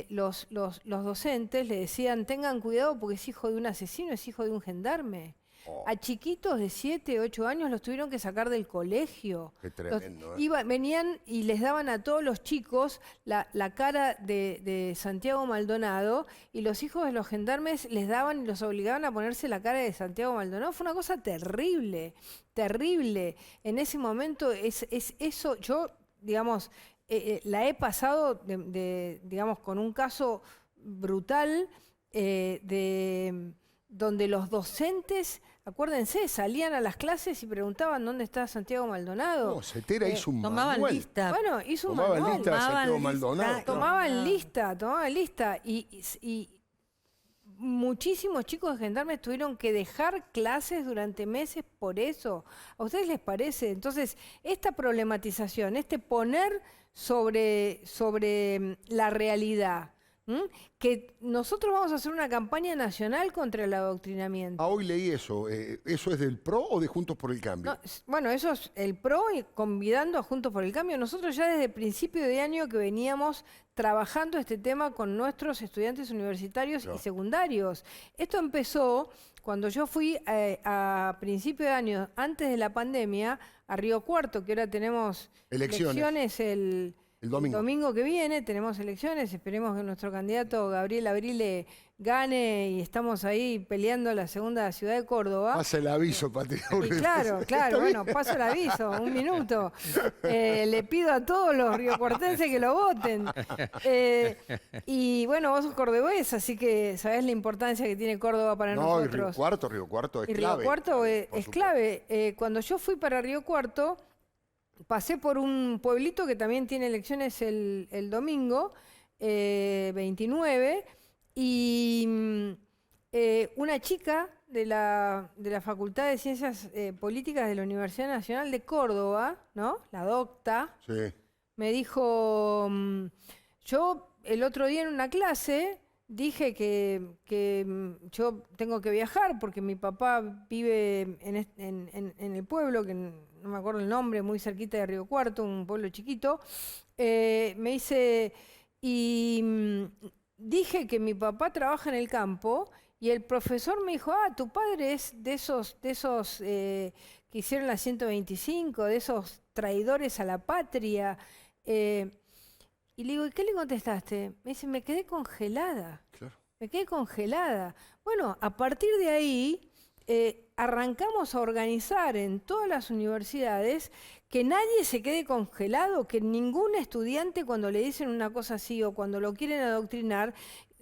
los docentes le decían, tengan cuidado porque es hijo de un asesino, es hijo de un gendarme. A chiquitos de 7, 8 años los tuvieron que sacar del colegio. Qué tremendo. Venían y les daban a todos los chicos la cara de Santiago Maldonado, y los hijos de los gendarmes les daban y los obligaban a ponerse la cara de Santiago Maldonado. Fue una cosa terrible, terrible. En ese momento es eso, yo, digamos, la he pasado, digamos, con un caso brutal donde los docentes, acuérdense, salían a las clases y preguntaban dónde está Santiago Maldonado. No, Cetera hizo un tomaban manual. lista. Bueno, hizo un Tomaban manual. lista a Santiago Maldonado. Tomaban lista. Y muchísimos chicos de gendarmes tuvieron que dejar clases durante meses por eso. ¿A ustedes les parece? Entonces, esta problematización, este poner sobre la realidad, que nosotros vamos a hacer una campaña nacional contra el adoctrinamiento. Ah, hoy leí eso. ¿Eso es del PRO o de Juntos por el Cambio? No, bueno, eso es el PRO y convidando a Juntos por el Cambio. Nosotros ya desde principio de año que veníamos trabajando este tema con nuestros estudiantes universitarios y secundarios. Esto empezó cuando yo fui a principio de año, antes de la pandemia, a Río Cuarto, que ahora tenemos elecciones el domingo que viene, tenemos elecciones, esperemos que nuestro candidato Gabriel Abrile gane y estamos ahí peleando la segunda ciudad de Córdoba. Pasa el aviso, Patricia. Claro, bueno, paso el aviso, un minuto. Le pido a todos los riocuartenses que lo voten. Y bueno, vos sos cordobés, así que sabés la importancia que tiene Córdoba para nosotros. No, Río Cuarto es clave. Río Cuarto es clave. Cuando yo fui para Río Cuarto, pasé por un pueblito que también tiene elecciones el domingo, 29, y una chica de la Facultad de Ciencias Políticas de la Universidad Nacional de Córdoba, ¿no? La docta, me dijo, yo el otro día en una clase dije que yo tengo que viajar porque mi papá vive en el pueblo, que no me acuerdo el nombre, muy cerquita de Río Cuarto, un pueblo chiquito. Me dice, y dije que mi papá trabaja en el campo, y el profesor me dijo, tu padre es de esos que hicieron la 125, de esos traidores a la patria. Y le digo, ¿y qué le contestaste? Me dice, me quedé congelada. Claro. Me quedé congelada. Bueno, a partir de ahí arrancamos a organizar en todas las universidades que nadie se quede congelado, que ningún estudiante cuando le dicen una cosa así o cuando lo quieren adoctrinar,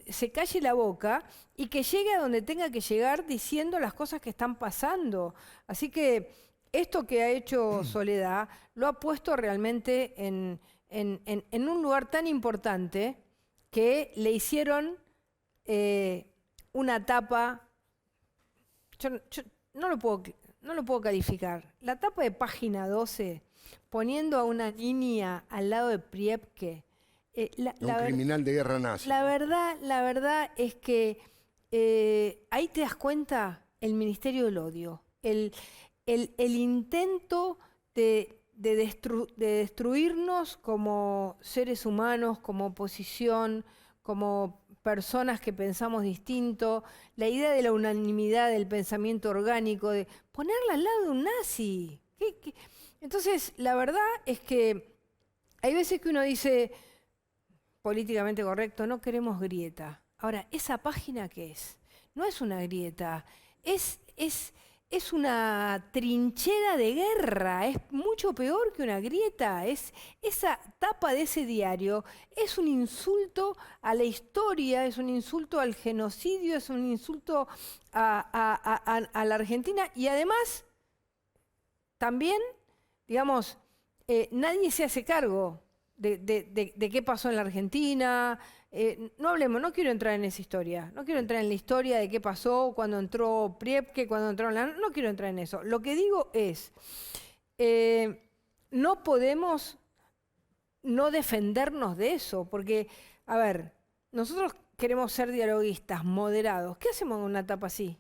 se calle la boca y que llegue a donde tenga que llegar diciendo las cosas que están pasando. Así que esto que ha hecho Soledad lo ha puesto realmente en un lugar tan importante que le hicieron una tapa. Yo no lo puedo calificar. La tapa de Página 12, poniendo a una niña al lado de Priebke. Un criminal de guerra nazi. La verdad es que ahí te das cuenta el Ministerio del Odio, el intento de destruirnos como seres humanos, como oposición, como personas que pensamos distinto, la idea de la unanimidad del pensamiento orgánico, de ponerla al lado de un nazi. Entonces, la verdad es que hay veces que uno dice, políticamente correcto, no queremos grieta. Ahora, ¿esa página qué es? No es una grieta, es una trinchera de guerra, es mucho peor que una grieta. Esa tapa de ese diario es un insulto a la historia, es un insulto al genocidio, es un insulto a la Argentina y además también, digamos, nadie se hace cargo de qué pasó en la Argentina. No hablemos, no quiero entrar en esa historia, no quiero entrar en la historia de qué pasó cuando entró Priebke, cuando entró no quiero entrar en eso. Lo que digo es, no podemos no defendernos de eso, porque, a ver, nosotros queremos ser dialoguistas, moderados. ¿Qué hacemos en una etapa así?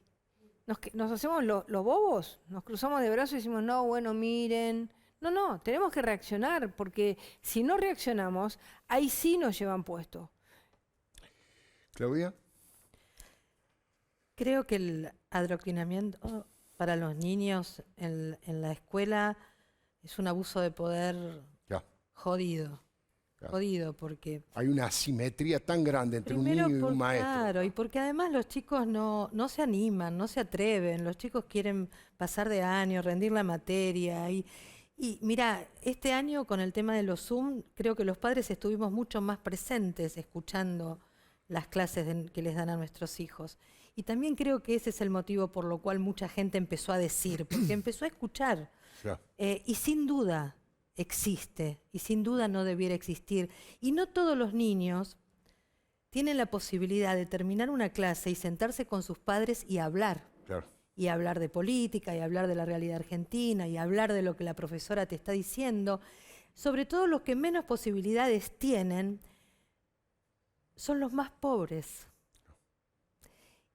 ¿Nos hacemos los bobos? ¿Nos cruzamos de brazos y decimos, no, bueno, miren? No, tenemos que reaccionar, porque si no reaccionamos, ahí sí nos llevan puesto. Claudia. Creo que el adoctrinamiento para los niños en la escuela es un abuso de poder jodido. Jodido, porque... Hay una asimetría tan grande entre un niño y un maestro. Claro, y porque además los chicos no se animan, no se atreven. Los chicos quieren pasar de año, rendir la materia. Y mira, este año con el tema de los Zoom, creo que los padres estuvimos mucho más presentes escuchando las clases que les dan a nuestros hijos. Y también creo que ese es el motivo por lo cual mucha gente empezó a decir, porque empezó a escuchar. Y sin duda existe, y sin duda no debiera existir. Y no todos los niños tienen la posibilidad de terminar una clase y sentarse con sus padres y hablar. Y hablar de política, y hablar de la realidad argentina, y hablar de lo que la profesora te está diciendo. Sobre todo los que menos posibilidades tienen son los más pobres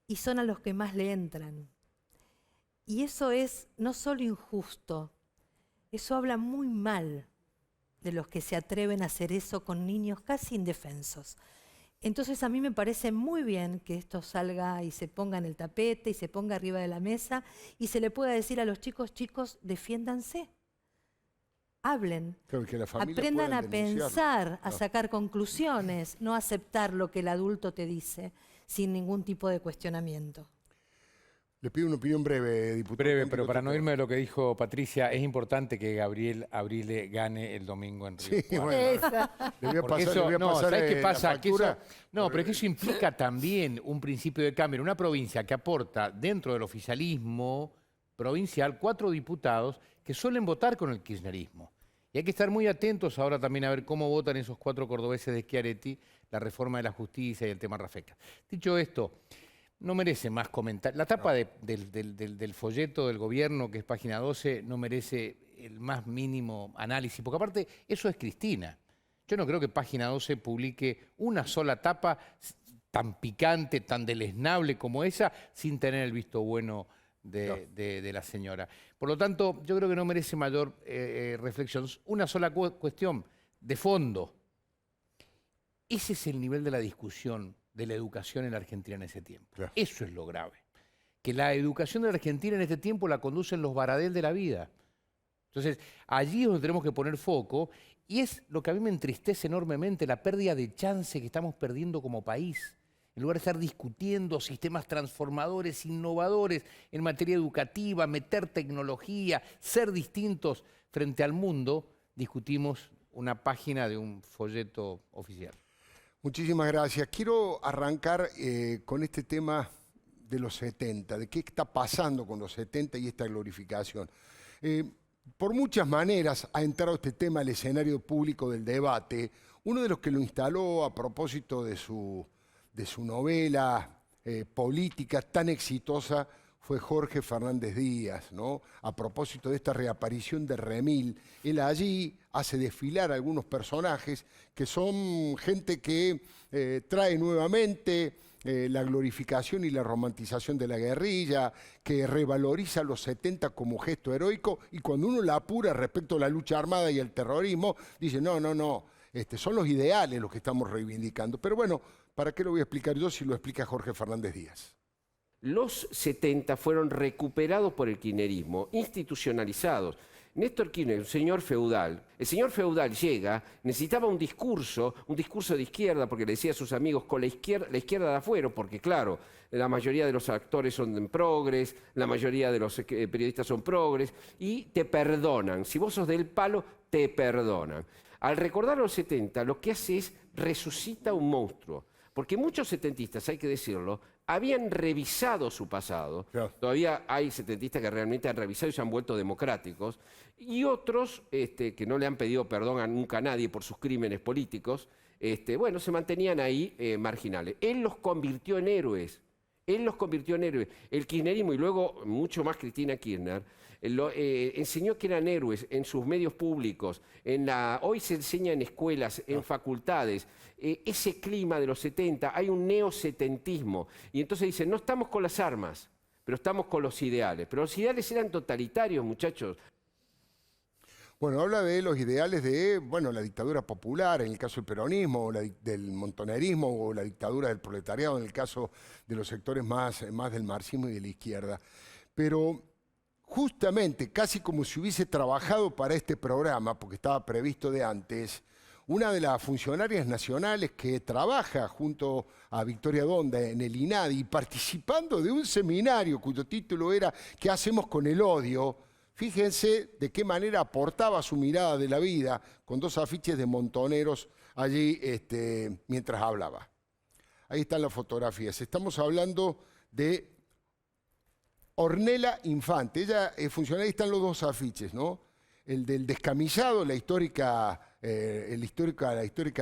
y son a los que más le entran. Y eso es no solo injusto, eso habla muy mal de los que se atreven a hacer eso con niños casi indefensos. Entonces a mí me parece muy bien que esto salga y se ponga en el tapete y se ponga arriba de la mesa y se le pueda decir a los chicos, chicos, defiéndanse. Hablen, aprendan a pensar, a sacar conclusiones, no aceptar lo que el adulto te dice sin ningún tipo de cuestionamiento. Le pido una opinión breve, diputado. Breve, pero para no irme de lo que dijo Patricia, es importante que Gabriel Abrile gane el domingo en Río. Sí, bueno. Le voy a pasar ¿sabes qué pasa? la factura. Pero es que eso implica también un principio de cambio en una provincia que aporta dentro del oficialismo provincial 4 diputados que suelen votar con el kirchnerismo. Y hay que estar muy atentos ahora también a ver cómo votan esos 4 cordobeses de Schiaretti la reforma de la justicia y el tema Rafecas. Dicho esto, no merece más comentarios. La tapa del folleto del gobierno, que es página 12, no merece el más mínimo análisis, porque aparte eso es Cristina. Yo no creo que página 12 publique una sola tapa tan picante, tan deleznable como esa, sin tener el visto bueno de la señora. Por lo tanto, yo creo que no merece mayor reflexión. Una sola cuestión de fondo. Ese es el nivel de la discusión de la educación en la Argentina en ese tiempo. Eso es lo grave. Que la educación de la Argentina en este tiempo la conducen los Baradel de la vida. Entonces, allí es donde tenemos que poner foco, y es lo que a mí me entristece enormemente, la pérdida de chance que estamos perdiendo como país. En lugar de estar discutiendo sistemas transformadores, innovadores en materia educativa, meter tecnología, ser distintos frente al mundo, discutimos una página de un folleto oficial. Muchísimas gracias. Quiero arrancar con este tema de los 70, de qué está pasando con los 70 y esta glorificación. Por muchas maneras ha entrado este tema al escenario público del debate. Uno de los que lo instaló a propósito de su novela política tan exitosa fue Jorge Fernández Díaz, ¿no? A propósito de esta reaparición de Remil. Él allí hace desfilar a algunos personajes que son gente que trae nuevamente la glorificación y la romantización de la guerrilla, que revaloriza los 70 como gesto heroico, y cuando uno la apura respecto a la lucha armada y el terrorismo, dice, no, son los ideales los que estamos reivindicando. Pero bueno, ¿para qué lo voy a explicar yo si lo explica Jorge Fernández Díaz? Los 70 fueron recuperados por el kirchnerismo, institucionalizados. Néstor Kirchner, un señor feudal, el señor feudal llega, necesitaba un discurso de izquierda, porque le decía a sus amigos, con la izquierda de afuera, porque claro, la mayoría de los actores son progres, la mayoría de los periodistas son progres, y te perdonan. Si vos sos del palo, te perdonan. Al recordar los 70, lo que hace es resucita un monstruo. Porque muchos setentistas, hay que decirlo, habían revisado su pasado. Claro. Todavía hay setentistas que realmente han revisado y se han vuelto democráticos. Y otros que no le han pedido perdón nunca a nadie por sus crímenes políticos, bueno, se mantenían ahí marginales. Él los convirtió en héroes. Él los convirtió en héroes. El kirchnerismo, y luego mucho más Cristina Kirchner, enseñó que eran héroes en sus medios públicos. Hoy se enseña en escuelas, en facultades. Ese clima de los 70, hay un neosetentismo. Y entonces dicen, no estamos con las armas, pero estamos con los ideales. Pero los ideales eran totalitarios, muchachos. Bueno, habla de los ideales de, la dictadura popular, en el caso del peronismo, o del montonerismo, o la dictadura del proletariado, en el caso de los sectores más del marxismo y de la izquierda. Pero justamente, casi como si hubiese trabajado para este programa, porque estaba previsto de antes, una de las funcionarias nacionales que trabaja junto a Victoria Donda en el INADI, participando de un seminario cuyo título era ¿Qué hacemos con el odio? Fíjense de qué manera aportaba su mirada de la vida con 2 afiches de Montoneros allí mientras hablaba. Ahí están las fotografías. Estamos hablando de Ornella Infante. Ella es funcionaria, ahí están los 2 afiches, ¿no? El del descamisado, la histórica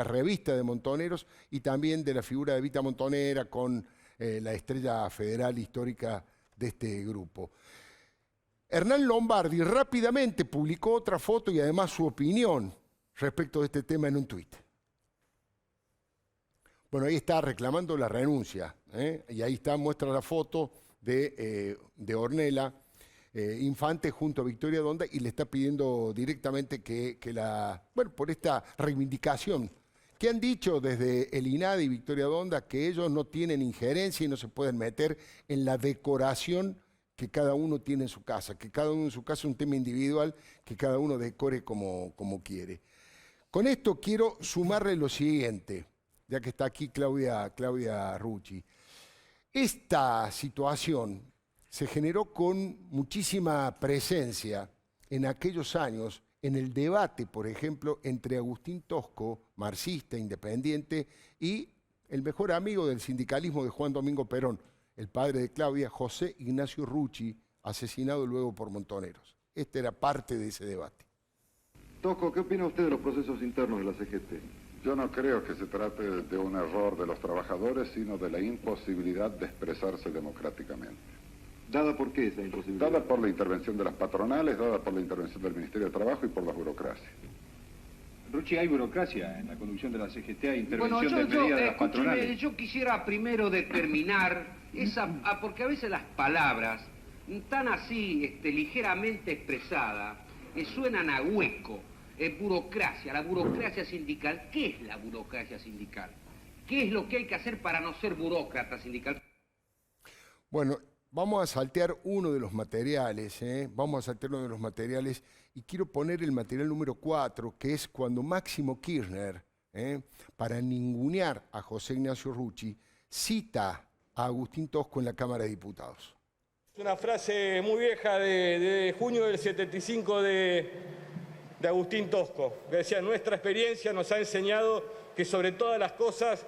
revista de Montoneros, y también de la figura de Evita Montonera con la estrella federal histórica de este grupo. Hernán Lombardi rápidamente publicó otra foto y además su opinión respecto de este tema en un tuit. Bueno, ahí está reclamando la renuncia, y ahí está, muestra la foto de Ornella Infante junto a Victoria Donda, y le está pidiendo directamente por esta reivindicación, que han dicho desde el INADI y Victoria Donda que ellos no tienen injerencia y no se pueden meter en la decoración que cada uno tiene en su casa, que cada uno en su casa es un tema individual, que cada uno decore como quiere. Con esto quiero sumarle lo siguiente, ya que está aquí Claudia Rucci. Esta situación se generó con muchísima presencia en aquellos años en el debate, por ejemplo, entre Agustín Tosco, marxista, independiente, y el mejor amigo del sindicalismo de Juan Domingo Perón, el padre de Claudia, José Ignacio Rucci, asesinado luego por Montoneros. Este era parte de ese debate. Tosco, ¿qué opina usted de los procesos internos de la CGT? Yo no creo que se trate de un error de los trabajadores, sino de la imposibilidad de expresarse democráticamente. ¿Dada por qué esa imposibilidad? Dada por la intervención de las patronales, dada por la intervención del Ministerio de Trabajo y por la burocracia. Rucci, hay burocracia en la conducción de la CGT, hay intervención de medidas de las patronales. Yo quisiera primero determinar porque a veces las palabras tan así ligeramente expresadas suenan a hueco. Burocracia, la burocracia sindical. ¿Qué es la burocracia sindical? ¿Qué es lo que hay que hacer para no ser burócrata sindical? Bueno, vamos a saltear uno de los materiales, y quiero poner el material número 4, que es cuando Máximo Kirchner, para ningunear a José Ignacio Rucci, cita a Agustín Tosco en la Cámara de Diputados. Es una frase muy vieja de junio del 75 de Agustín Tosco, que decía: nuestra experiencia nos ha enseñado que sobre todas las cosas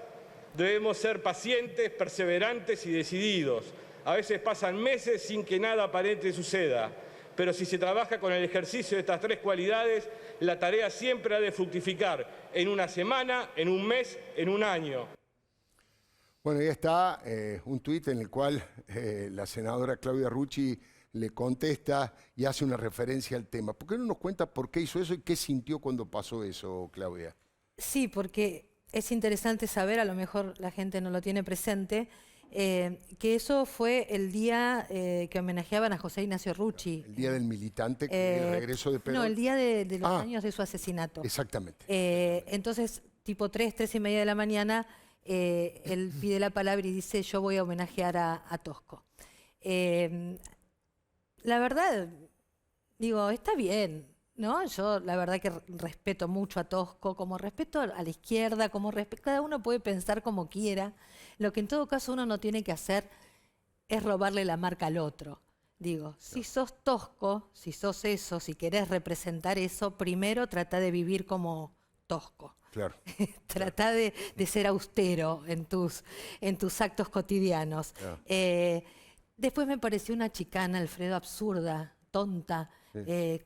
debemos ser pacientes, perseverantes y decididos. A veces pasan meses sin que nada aparente suceda, pero si se trabaja con el ejercicio de estas 3 cualidades, la tarea siempre ha de fructificar en una semana, en un mes, en un año. Bueno, ahí está un tuit en el cual la senadora Claudia Rucci le contesta y hace una referencia al tema. ¿Por qué no nos cuenta por qué hizo eso y qué sintió cuando pasó eso, Claudia? Sí, porque es interesante saber, a lo mejor la gente no lo tiene presente, que eso fue el día que homenajeaban a José Ignacio Rucci. El día del militante, el regreso de Perón. No, el día de los años de su asesinato. Exactamente. Entonces, tipo 3:30 de la mañana, él pide la palabra y dice, yo voy a homenajear a Tosco. La verdad, digo, está bien, ¿no? Yo la verdad que respeto mucho a Tosco, como respeto a la izquierda, cada uno puede pensar como quiera. Lo que en todo caso uno no tiene que hacer es robarle la marca al otro. Digo, si sos Tosco, si sos eso, si querés representar eso, primero trata de vivir como Tosco. Claro. Trata de ser austero en tus actos cotidianos. Claro. Después me pareció una chicana, Alfredo, absurda, tonta,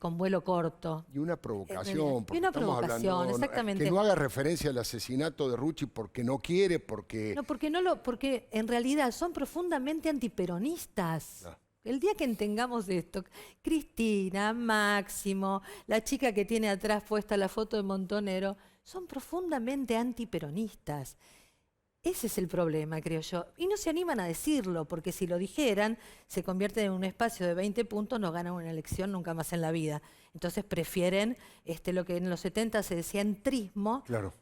con vuelo corto. Y una provocación. Y una provocación, exactamente. Que no haga referencia al asesinato de Rucci porque no quiere, porque... No, porque en realidad son profundamente antiperonistas. No. El día que entendamos esto, Cristina, Máximo, la chica que tiene atrás puesta la foto de Montonero, son profundamente antiperonistas. Ese es el problema, creo yo. Y no se animan a decirlo, porque si lo dijeran, se convierten en un espacio de 20 puntos, no ganan una elección nunca más en la vida. Entonces prefieren lo que en los 70 se decía entrismo, claro.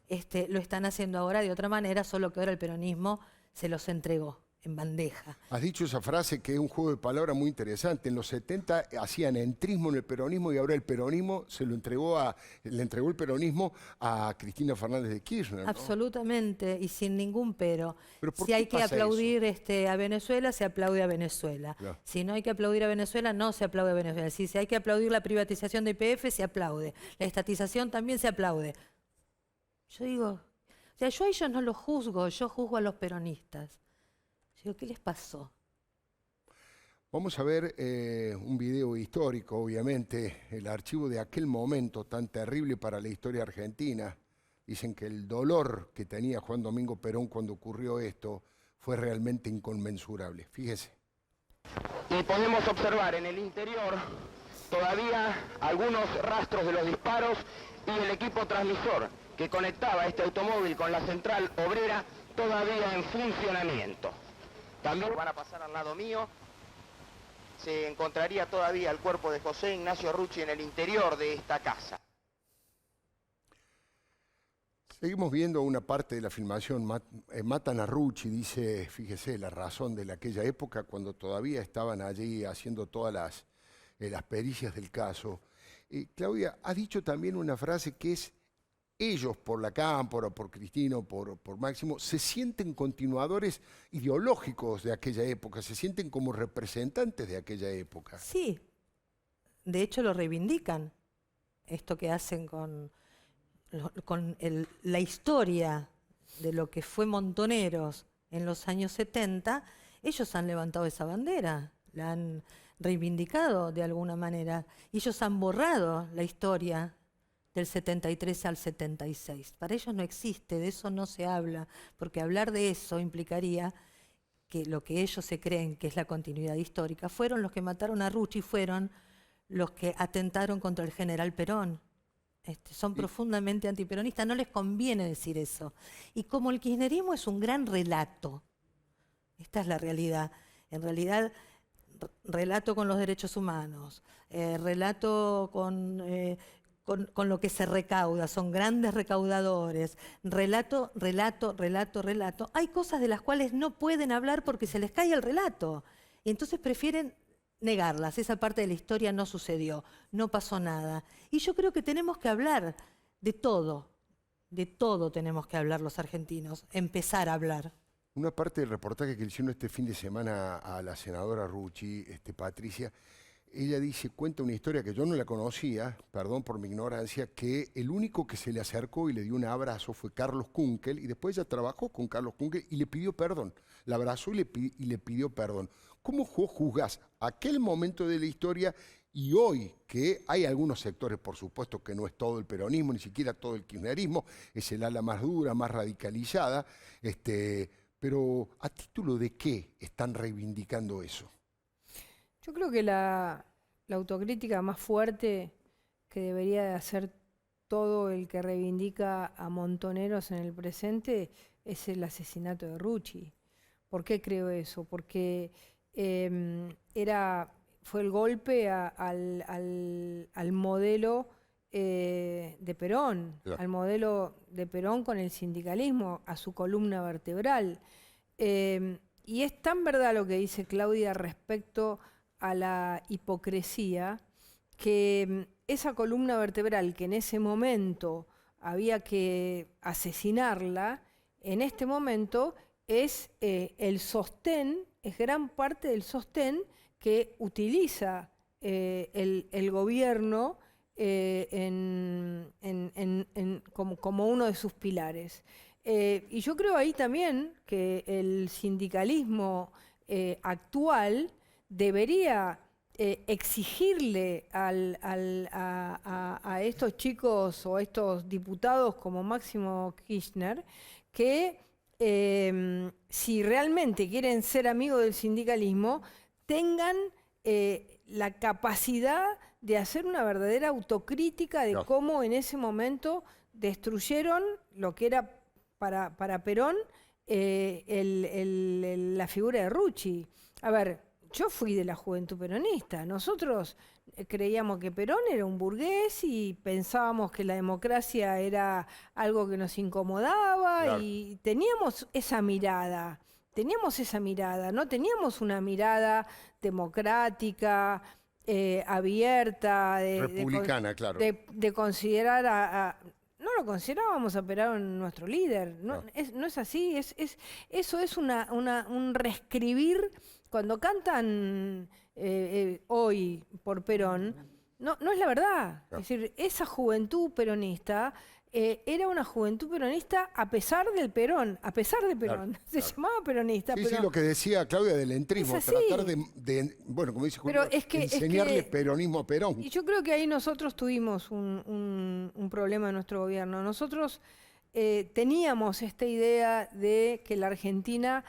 Lo están haciendo ahora de otra manera, solo que ahora el peronismo se los entregó en bandeja. Has dicho esa frase que es un juego de palabras muy interesante. En los 70 hacían entrismo en el peronismo y ahora el peronismo le entregó el peronismo a Cristina Fernández de Kirchner, ¿no? Absolutamente, y sin ningún pero. ¿Por si qué hay que pasa aplaudir a Venezuela, se aplaude a Venezuela. Claro. Si no hay que aplaudir a Venezuela, no se aplaude a Venezuela. Si hay que aplaudir la privatización de YPF, se aplaude. La estatización también se aplaude. Yo digo, yo a ellos no los juzgo, yo juzgo a los peronistas. Digo, ¿qué les pasó? Vamos a ver un video histórico, obviamente, el archivo de aquel momento tan terrible para la historia argentina. Dicen que el dolor que tenía Juan Domingo Perón cuando ocurrió esto fue realmente inconmensurable. Fíjese. Y podemos observar en el interior todavía algunos rastros de los disparos y el equipo transmisor que conectaba este automóvil con la central obrera todavía en funcionamiento. También van a pasar al lado mío, se encontraría todavía el cuerpo de José Ignacio Rucci en el interior de esta casa. Seguimos viendo una parte de la filmación. Matan a Rucci, dice, fíjese, la razón de aquella época, cuando todavía estaban allí haciendo todas las pericias del caso. Claudia, ha dicho también una frase que es: ellos, por la Cámpora, por Cristina, por Máximo, se sienten continuadores ideológicos de aquella época, se sienten como representantes de aquella época. Sí, de hecho lo reivindican, esto que hacen con la historia de lo que fue Montoneros en los años 70, ellos han levantado esa bandera, la han reivindicado de alguna manera, y ellos han borrado la historia del 73 al 76. Para ellos no existe, de eso no se habla, porque hablar de eso implicaría que lo que ellos se creen que es la continuidad histórica fueron los que mataron a Rucci, fueron los que atentaron contra el general Perón. Son profundamente antiperonistas, no les conviene decir eso. Y como el kirchnerismo es un gran relato, esta es la realidad, en realidad relato con los derechos humanos, relato con lo que se recauda, son grandes recaudadores, relato. Hay cosas de las cuales no pueden hablar porque se les cae el relato. Y entonces prefieren negarlas. Esa parte de la historia no sucedió, no pasó nada. Y yo creo que tenemos que hablar de todo tenemos que hablar los argentinos, empezar a hablar. Una parte del reportaje que le hicieron este fin de semana a la senadora Rucci, Patricia, ella cuenta una historia que yo no la conocía, perdón por mi ignorancia, que el único que se le acercó y le dio un abrazo fue Carlos Kunkel, y después ella trabajó con Carlos Kunkel y le pidió perdón. La abrazó y le pidió perdón. ¿Cómo juzgás aquel momento de la historia y hoy, que hay algunos sectores, por supuesto, que no es todo el peronismo, ni siquiera todo el kirchnerismo, es el ala más dura, más radicalizada, pero ¿a título de qué están reivindicando eso? Yo creo que la autocrítica más fuerte que debería de hacer todo el que reivindica a montoneros en el presente es el asesinato de Rucci. ¿Por qué creo eso? Porque fue el golpe al modelo de Perón, Claro. al modelo de Perón con el sindicalismo, a su columna vertebral. Y es tan verdad lo que dice Claudia respecto a la hipocresía, que esa columna vertebral que en ese momento había que asesinarla, en este momento es el sostén, es gran parte del sostén que utiliza el gobierno como uno de sus pilares. Y yo creo ahí también que el sindicalismo actual debería exigirle a estos chicos o a estos diputados como Máximo Kirchner que si realmente quieren ser amigos del sindicalismo tengan la capacidad de hacer una verdadera autocrítica de cómo en ese momento destruyeron lo que era para Perón la figura de Rucci. A ver, yo fui de la juventud peronista. Nosotros creíamos que Perón era un burgués y pensábamos que la democracia era algo que nos incomodaba y teníamos esa mirada. No teníamos una mirada democrática, abierta, republicana, claro. De considerar no lo considerábamos a Perón nuestro líder. No es así. Eso es un reescribir. Cuando cantan hoy por Perón, no es la verdad. Es decir, esa juventud peronista era una juventud peronista a pesar del Perón, se llamaba peronista. Sí, pero sí, lo que decía Claudia del entrismo, tratar de, bueno, como dice Julio, enseñarle peronismo a Perón. Y yo creo que ahí nosotros tuvimos un problema en nuestro gobierno. Nosotros teníamos esta idea de que la Argentina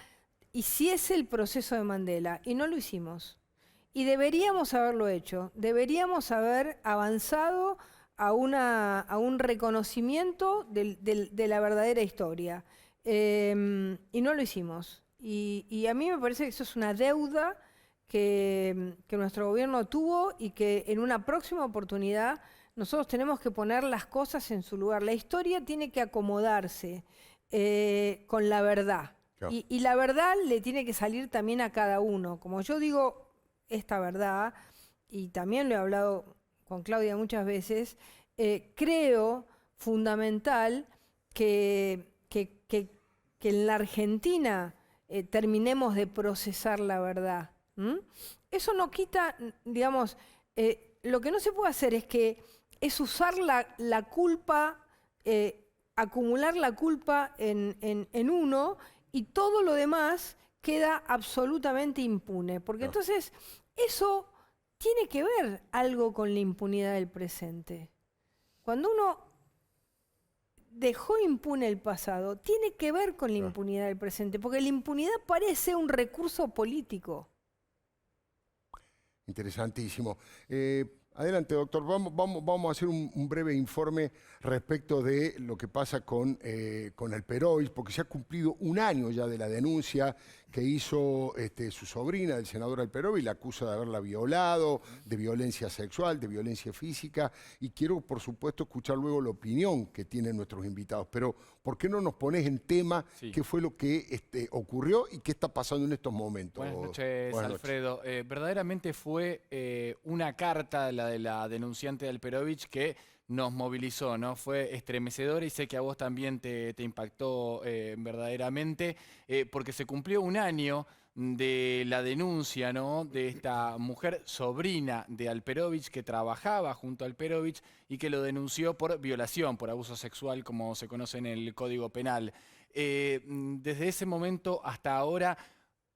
hiciese el proceso de Mandela, y no lo hicimos. Y deberíamos haberlo hecho, deberíamos haber avanzado a un reconocimiento de la verdadera historia. Y no lo hicimos. Y a mí me parece que eso es una deuda que nuestro gobierno tuvo y que en una próxima oportunidad nosotros tenemos que poner las cosas en su lugar. La historia tiene que acomodarse con la verdad. Y la verdad le tiene que salir también a cada uno. Como yo digo esta verdad, y también lo he hablado con Claudia muchas veces, creo fundamental que en la Argentina terminemos de procesar la verdad. Eso no quita, digamos, lo que no se puede hacer es usar la culpa, acumular la culpa en uno, y todo lo demás queda absolutamente impune. Porque entonces eso tiene que ver algo con la impunidad del presente. Cuando uno dejó impune el pasado, tiene que ver con la impunidad del presente, porque la impunidad parece un recurso político. Interesantísimo. Adelante, doctor. Vamos a hacer un breve informe respecto de lo que pasa con Alperovich, porque se ha cumplido un año ya de la denuncia que hizo su sobrina, el senador Alperovich, la acusa de haberla violado, de violencia sexual, de violencia física, y quiero, por supuesto, escuchar luego la opinión que tienen nuestros invitados. Pero, ¿por qué no nos pones en tema qué fue lo que ocurrió y qué está pasando en estos momentos? Buenas noches, Alfredo. Verdaderamente fue una carta, la de la denunciante de Alperovich, que nos movilizó, ¿no? Fue estremecedora y sé que a vos también te impactó verdaderamente, porque se cumplió un año de la denuncia, ¿no?, de esta mujer sobrina de Alperovich que trabajaba junto a Alperovich y que lo denunció por violación, por abuso sexual, como se conoce en el Código Penal. Desde ese momento hasta ahora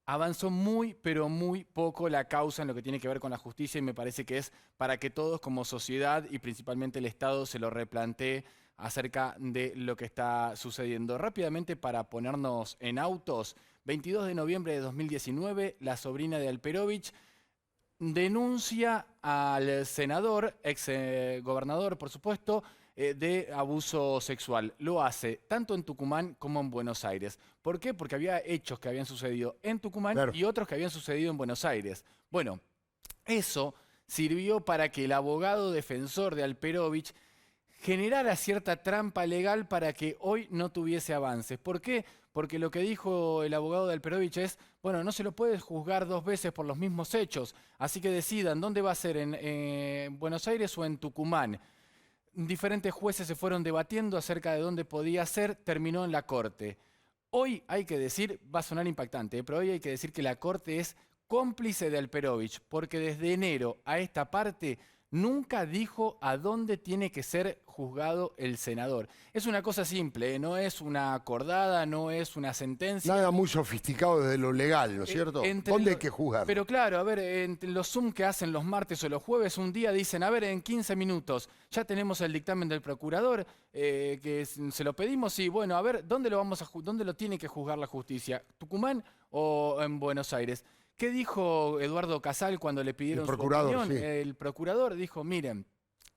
avanzó muy, pero muy poco la causa en lo que tiene que ver con la justicia, y me parece que es para que todos como sociedad y principalmente el Estado se lo replantee acerca de lo que está sucediendo. Rápidamente, para ponernos en autos, 22 de noviembre de 2019, la sobrina de Alperovich denuncia al senador, ex gobernador, por supuesto, de abuso sexual. Lo hace tanto en Tucumán como en Buenos Aires. ¿Por qué? Porque había hechos que habían sucedido en Tucumán y otros que habían sucedido en Buenos Aires. Bueno, eso sirvió para que el abogado defensor de Alperovich generara cierta trampa legal para que hoy no tuviese avances. ¿Por qué? Porque lo que dijo el abogado de Alperovich es, bueno, no se lo puede juzgar 2 veces por los mismos hechos, así que decidan dónde va a ser, en Buenos Aires o en Tucumán. Diferentes jueces se fueron debatiendo acerca de dónde podía ser, terminó en la Corte. Hoy hay que decir, va a sonar impactante, pero hoy hay que decir que la Corte es cómplice de Alperovich, porque desde enero a esta parte nunca dijo a dónde tiene que ser juzgado el senador. Es una cosa simple, no es una acordada, no es una sentencia. Nada muy sofisticado desde lo legal, ¿no es cierto? ¿Dónde hay que juzgar? Pero claro, a ver, entre los Zoom que hacen los martes o los jueves, un día dicen, a ver, en 15 minutos ya tenemos el dictamen del procurador, que se lo pedimos y bueno, a ver, ¿dónde lo tiene que juzgar la justicia? ¿Tucumán o en Buenos Aires? ¿Qué dijo Eduardo Casal cuando le pidieron su opinión? Sí. El procurador dijo, miren,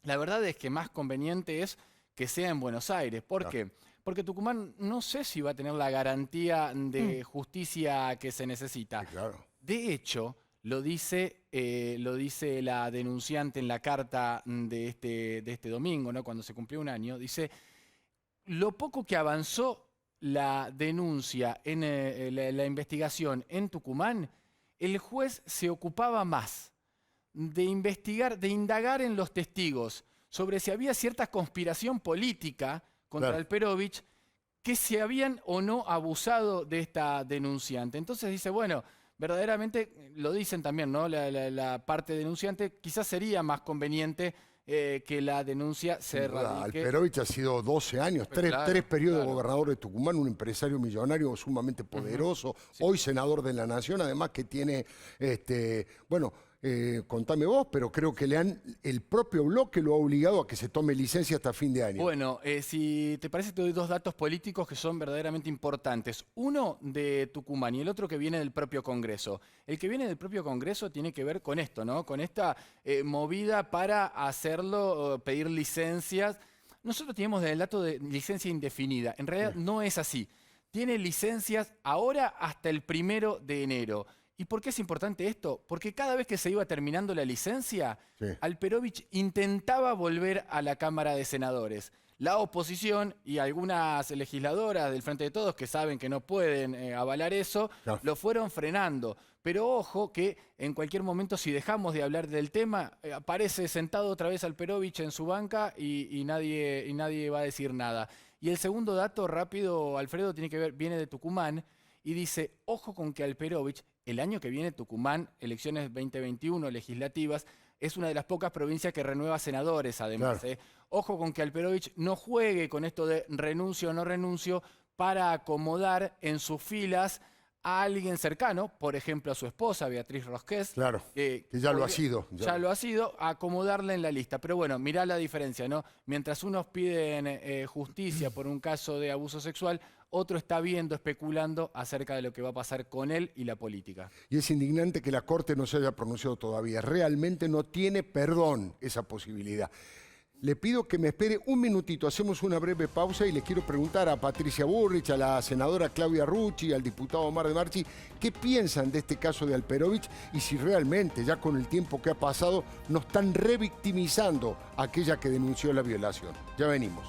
la verdad es que más conveniente es que sea en Buenos Aires. ¿Por qué? Porque Tucumán no sé si va a tener la garantía de justicia que se necesita. De hecho, lo dice la denunciante en la carta de este domingo, ¿no? Cuando se cumplió un año, dice, lo poco que avanzó la denuncia en la investigación en Tucumán, el juez se ocupaba más de investigar, de indagar en los testigos sobre si había cierta conspiración política contra Alperovich, que se habían o no abusado de esta denunciante. Entonces dice, bueno, verdaderamente, lo dicen también, ¿no? La parte denunciante, quizás sería más conveniente que la denuncia se radique. Alperovich ha sido 12 años, tres periodos de gobernador de Tucumán, un empresario millonario sumamente poderoso, hoy senador de la Nación, además que tiene, contame vos, pero creo que el propio bloque lo ha obligado a que se tome licencia hasta fin de año. Bueno, si te parece te doy 2 datos políticos que son verdaderamente importantes. Uno de Tucumán y el otro que viene del propio Congreso. El que viene del propio Congreso tiene que ver con esto, ¿no? Con esta movida para hacerlo, pedir licencias. Nosotros tenemos el dato de licencia indefinida. En realidad no es así. Tiene licencias ahora hasta el 1 de enero. ¿Y por qué es importante esto? Porque cada vez que se iba terminando la licencia, Alperovich intentaba volver a la Cámara de Senadores. La oposición y algunas legisladoras del Frente de Todos que saben que no pueden avalar eso, lo fueron frenando. Pero ojo que en cualquier momento, si dejamos de hablar del tema, aparece sentado otra vez Alperovich en su banca y nadie va a decir nada. Y el segundo dato rápido, Alfredo, viene de Tucumán y dice, ojo con que Alperovich, el año que viene Tucumán, elecciones 2021 legislativas, es una de las pocas provincias que renueva senadores, además. Ojo con que Alperovich no juegue con esto de renuncio o no renuncio para acomodar en sus filas a alguien cercano, por ejemplo a su esposa, Beatriz Rosqués. Que ya lo ha sido. Ya lo ha sido, acomodarla en la lista. Pero bueno, mirá la diferencia, ¿no? Mientras unos piden justicia por un caso de abuso sexual, otro está viendo, especulando acerca de lo que va a pasar con él y la política. Y es indignante que la Corte no se haya pronunciado todavía. Realmente no tiene perdón esa posibilidad. Le pido que me espere un minutito, hacemos una breve pausa y le quiero preguntar a Patricia Bullrich, a la senadora Claudia Rucci, al diputado Omar de Marchi, qué piensan de este caso de Alperovich y si realmente, ya con el tiempo que ha pasado, no están revictimizando a aquella que denunció la violación. Ya venimos.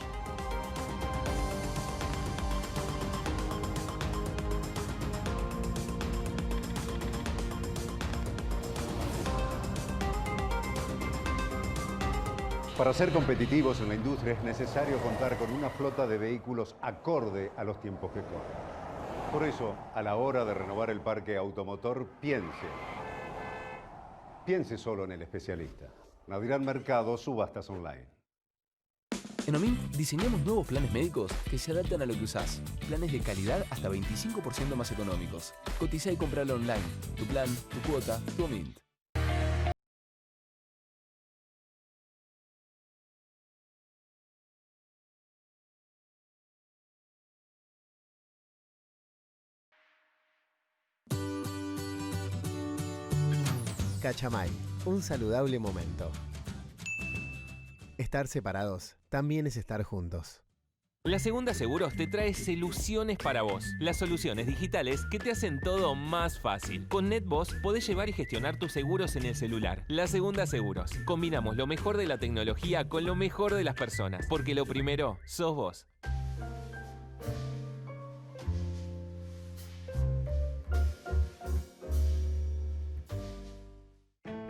Para ser competitivos en la industria es necesario contar con una flota de vehículos acorde a los tiempos que corren. Por eso, a la hora de renovar el parque automotor, piense solo en el especialista. Naviran Mercado, subastas online. En OMINT diseñamos nuevos planes médicos que se adaptan a lo que usás. Planes de calidad hasta 25% más económicos. Cotiza y compralo online. Tu plan, tu cuota, tu OMINT. Cachamay, un saludable momento. Estar separados también es estar juntos. La Segunda Seguros te trae soluciones para vos. Las soluciones digitales que te hacen todo más fácil. Con NetVoz podés llevar y gestionar tus seguros en el celular. La Segunda Seguros. Combinamos lo mejor de la tecnología con lo mejor de las personas. Porque lo primero sos vos.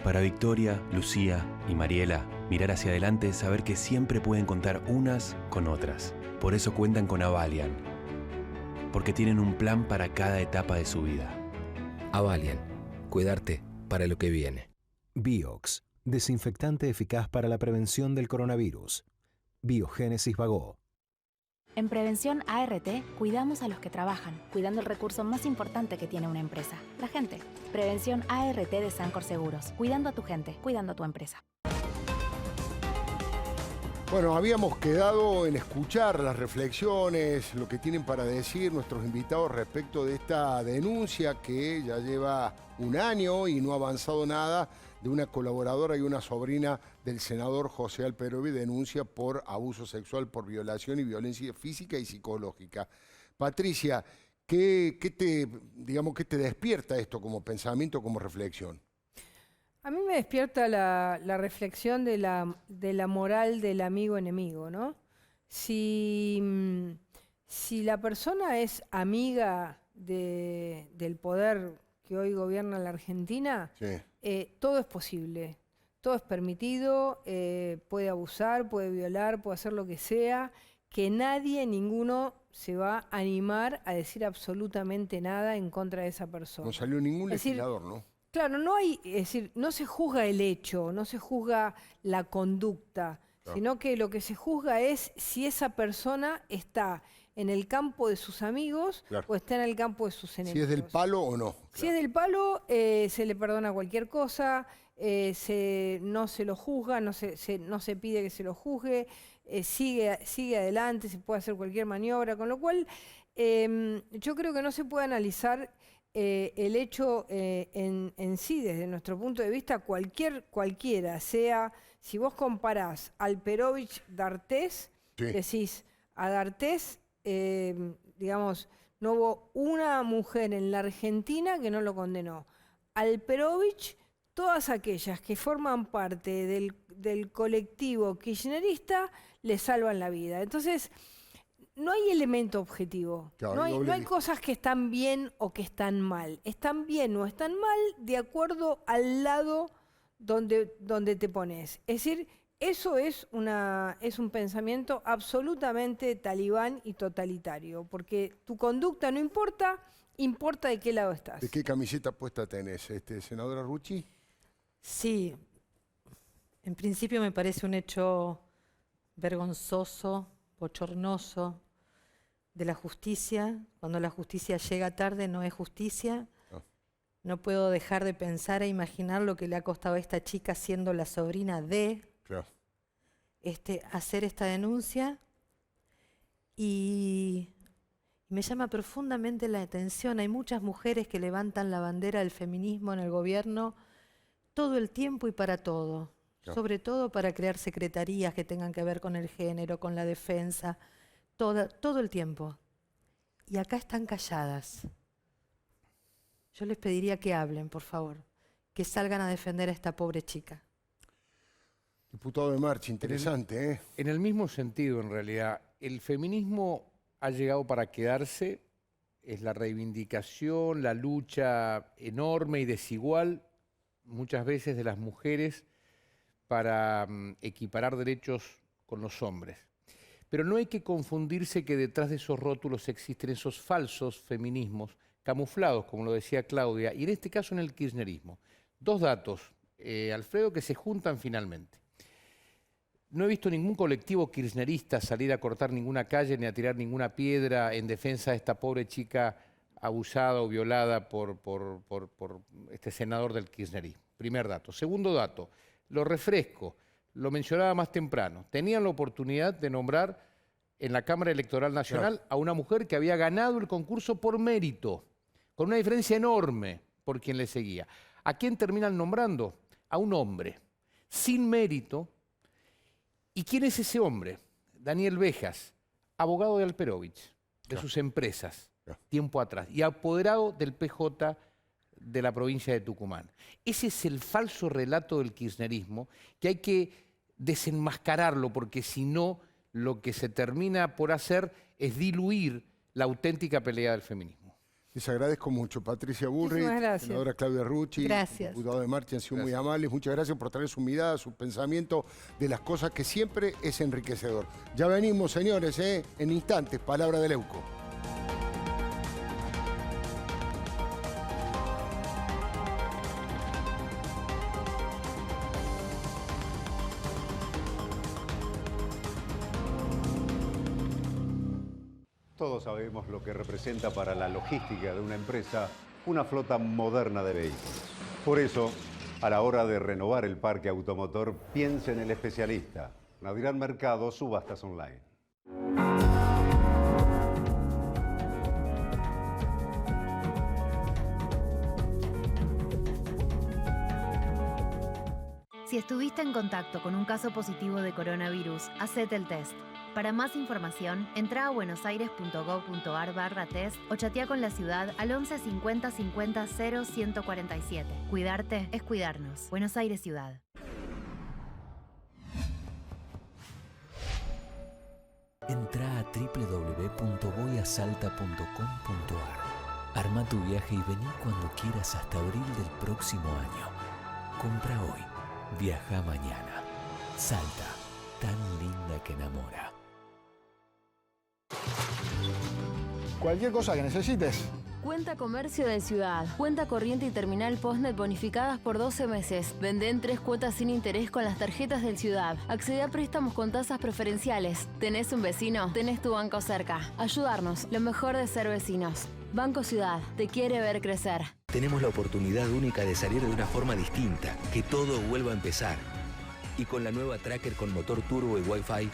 Para Victoria, Lucía y Mariela, mirar hacia adelante es saber que siempre pueden contar unas con otras. Por eso cuentan con Avalian. Porque tienen un plan para cada etapa de su vida. Avalian. Cuidarte para lo que viene. Biox. Desinfectante eficaz para la prevención del coronavirus. Biogénesis Bagó. En Prevención ART, cuidamos a los que trabajan, cuidando el recurso más importante que tiene una empresa, la gente. Prevención ART de Sancor Seguros, cuidando a tu gente, cuidando a tu empresa. Bueno, habíamos quedado en escuchar las reflexiones, lo que tienen para decir nuestros invitados respecto de esta denuncia que ya lleva un año y no ha avanzado nada, de una colaboradora y una sobrina del senador José Alperovi, denuncia por abuso sexual, por violación y violencia física y psicológica. Patricia, ¿qué te despierta esto como pensamiento, como reflexión? A mí me despierta la reflexión de la moral del amigo-enemigo, ¿no? Si la persona es amiga del poder que hoy gobierna la Argentina, sí, todo es posible, todo es permitido, puede abusar, puede violar, puede hacer lo que sea, que ninguno se va a animar a decir absolutamente nada en contra de esa persona. No salió ningún legislador, ¿no? Claro, no se juzga el hecho, no se juzga la conducta, claro, sino que lo que se juzga es si esa persona está en el campo de sus amigos, claro, o está en el campo de sus enemigos. Si es del palo o no. Claro. Si es del palo, se le perdona cualquier cosa, no se lo juzga, no se pide que se lo juzgue, sigue adelante, se puede hacer cualquier maniobra, con lo cual yo creo que no se puede analizar el hecho en sí, desde nuestro punto de vista, cualquiera, sea, si vos comparás Alperovich D'Artés, sí, decís, a D'Artés, digamos, no hubo una mujer en la Argentina que no lo condenó. Alperovich, todas aquellas que forman parte del colectivo kirchnerista, le salvan la vida. Entonces, no hay elemento objetivo, claro, no hay cosas que están bien o que están mal. Están bien o están mal de acuerdo al lado donde te pones. Es decir, eso es un pensamiento absolutamente talibán y totalitario, porque tu conducta no importa, importa de qué lado estás. ¿De qué camiseta puesta tenés, senadora Rucci? Sí, en principio me parece un hecho vergonzoso, bochornoso de la justicia. Cuando la justicia llega tarde no es justicia. No puedo dejar de pensar e imaginar lo que le ha costado a esta chica, siendo la sobrina de, claro, hacer esta denuncia. Y me llama profundamente la atención. Hay muchas mujeres que levantan la bandera del feminismo en el gobierno todo el tiempo y para todo. Claro. Sobre todo para crear secretarías que tengan que ver con el género, con la defensa, todo el tiempo. Y acá están calladas. Yo les pediría que hablen, por favor, que salgan a defender a esta pobre chica. Diputado de Marcha, interesante, ¿eh? En el mismo sentido, en realidad, el feminismo ha llegado para quedarse, es la reivindicación, la lucha enorme y desigual, muchas veces de las mujeres, para equiparar derechos con los hombres. Pero no hay que confundirse que detrás de esos rótulos existen esos falsos feminismos, camuflados, como lo decía Claudia, y en este caso en el kirchnerismo. Dos datos, Alfredo, que se juntan finalmente. No he visto ningún colectivo kirchnerista salir a cortar ninguna calle ni a tirar ninguna piedra en defensa de esta pobre chica abusada o violada por este senador del kirchnerismo. Primer dato. Segundo dato, lo refresco, lo mencionaba más temprano. Tenían la oportunidad de nombrar en la Cámara Electoral Nacional, claro, a una mujer que había ganado el concurso por mérito, con una diferencia enorme por quien le seguía. ¿A quién terminan nombrando? A un hombre, sin mérito, ¿Y quién es ese hombre? Daniel Bejas, abogado de Alperovich, de sus empresas, tiempo atrás, y apoderado del PJ de la provincia de Tucumán. Ese es el falso relato del kirchnerismo que hay que desenmascararlo, porque si no, lo que se termina por hacer es diluir la auténtica pelea del feminismo. Les agradezco mucho. Patricia Bullrich, senadora Claudia Rucci, diputado de Marcha, han sido muy amables. Muchas gracias por traer su mirada, su pensamiento de las cosas, que siempre es enriquecedor. Ya venimos, señores, en instantes. Palabra de Leuco. Todos sabemos lo que representa para la logística de una empresa una flota moderna de vehículos. Por eso, a la hora de renovar el parque automotor, piense en el especialista. Nadirán Mercado, subastas online. Si estuviste en contacto con un caso positivo de coronavirus, hacete el test. Para más información, entra a buenosaires.gov.ar/test o chatea con la ciudad al 11 50 50 0 147. Cuidarte es cuidarnos. Buenos Aires Ciudad. Entra a www.voyasalta.com.ar. Arma tu viaje y vení cuando quieras hasta abril del próximo año. Compra hoy, viaja mañana. Salta, tan linda que enamora. Cualquier cosa que necesites. Cuenta Comercio de Ciudad. Cuenta corriente y terminal Postnet bonificadas por 12 meses. Vende en 3 cuotas sin interés con las tarjetas del Ciudad. Accede a préstamos con tasas preferenciales. ¿Tenés un vecino? Tenés tu banco cerca. Ayudarnos, lo mejor de ser vecinos. Banco Ciudad, te quiere ver crecer. Tenemos la oportunidad única de salir de una forma distinta, que todo vuelva a empezar. Y con la nueva Tracker con motor turbo y Wi-Fi,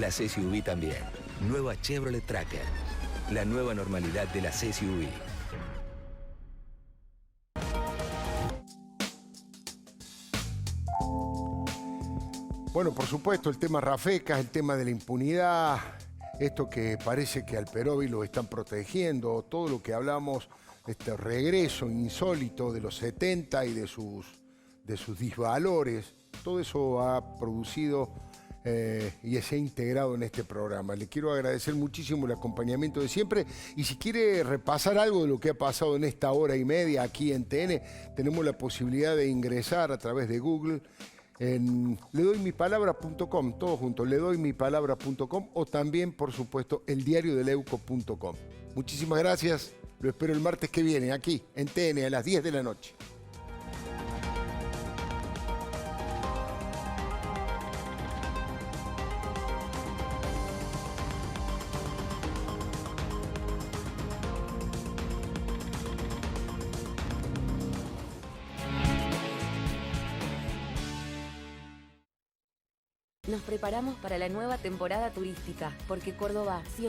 la SUV también. Nueva Chevrolet Tracker. La nueva normalidad de las SUV. Bueno, por supuesto, el tema Rafecas, el tema de la impunidad, esto que parece que Alperovich lo están protegiendo, todo lo que hablamos, este regreso insólito de los 70 y de sus disvalores, todo eso ha producido y se ha integrado en este programa. Le quiero agradecer muchísimo el acompañamiento de siempre, y si quiere repasar algo de lo que ha pasado en esta hora y media aquí en TN, tenemos la posibilidad de ingresar a través de Google en ledoymipalabra.com, todo junto, ledoymipalabra.com, o también, por supuesto, eldiariodeleuco.com. Muchísimas gracias, lo espero el martes que viene aquí en TN a las 10 de la noche. Nos preparamos para la nueva temporada turística, porque Córdoba siempre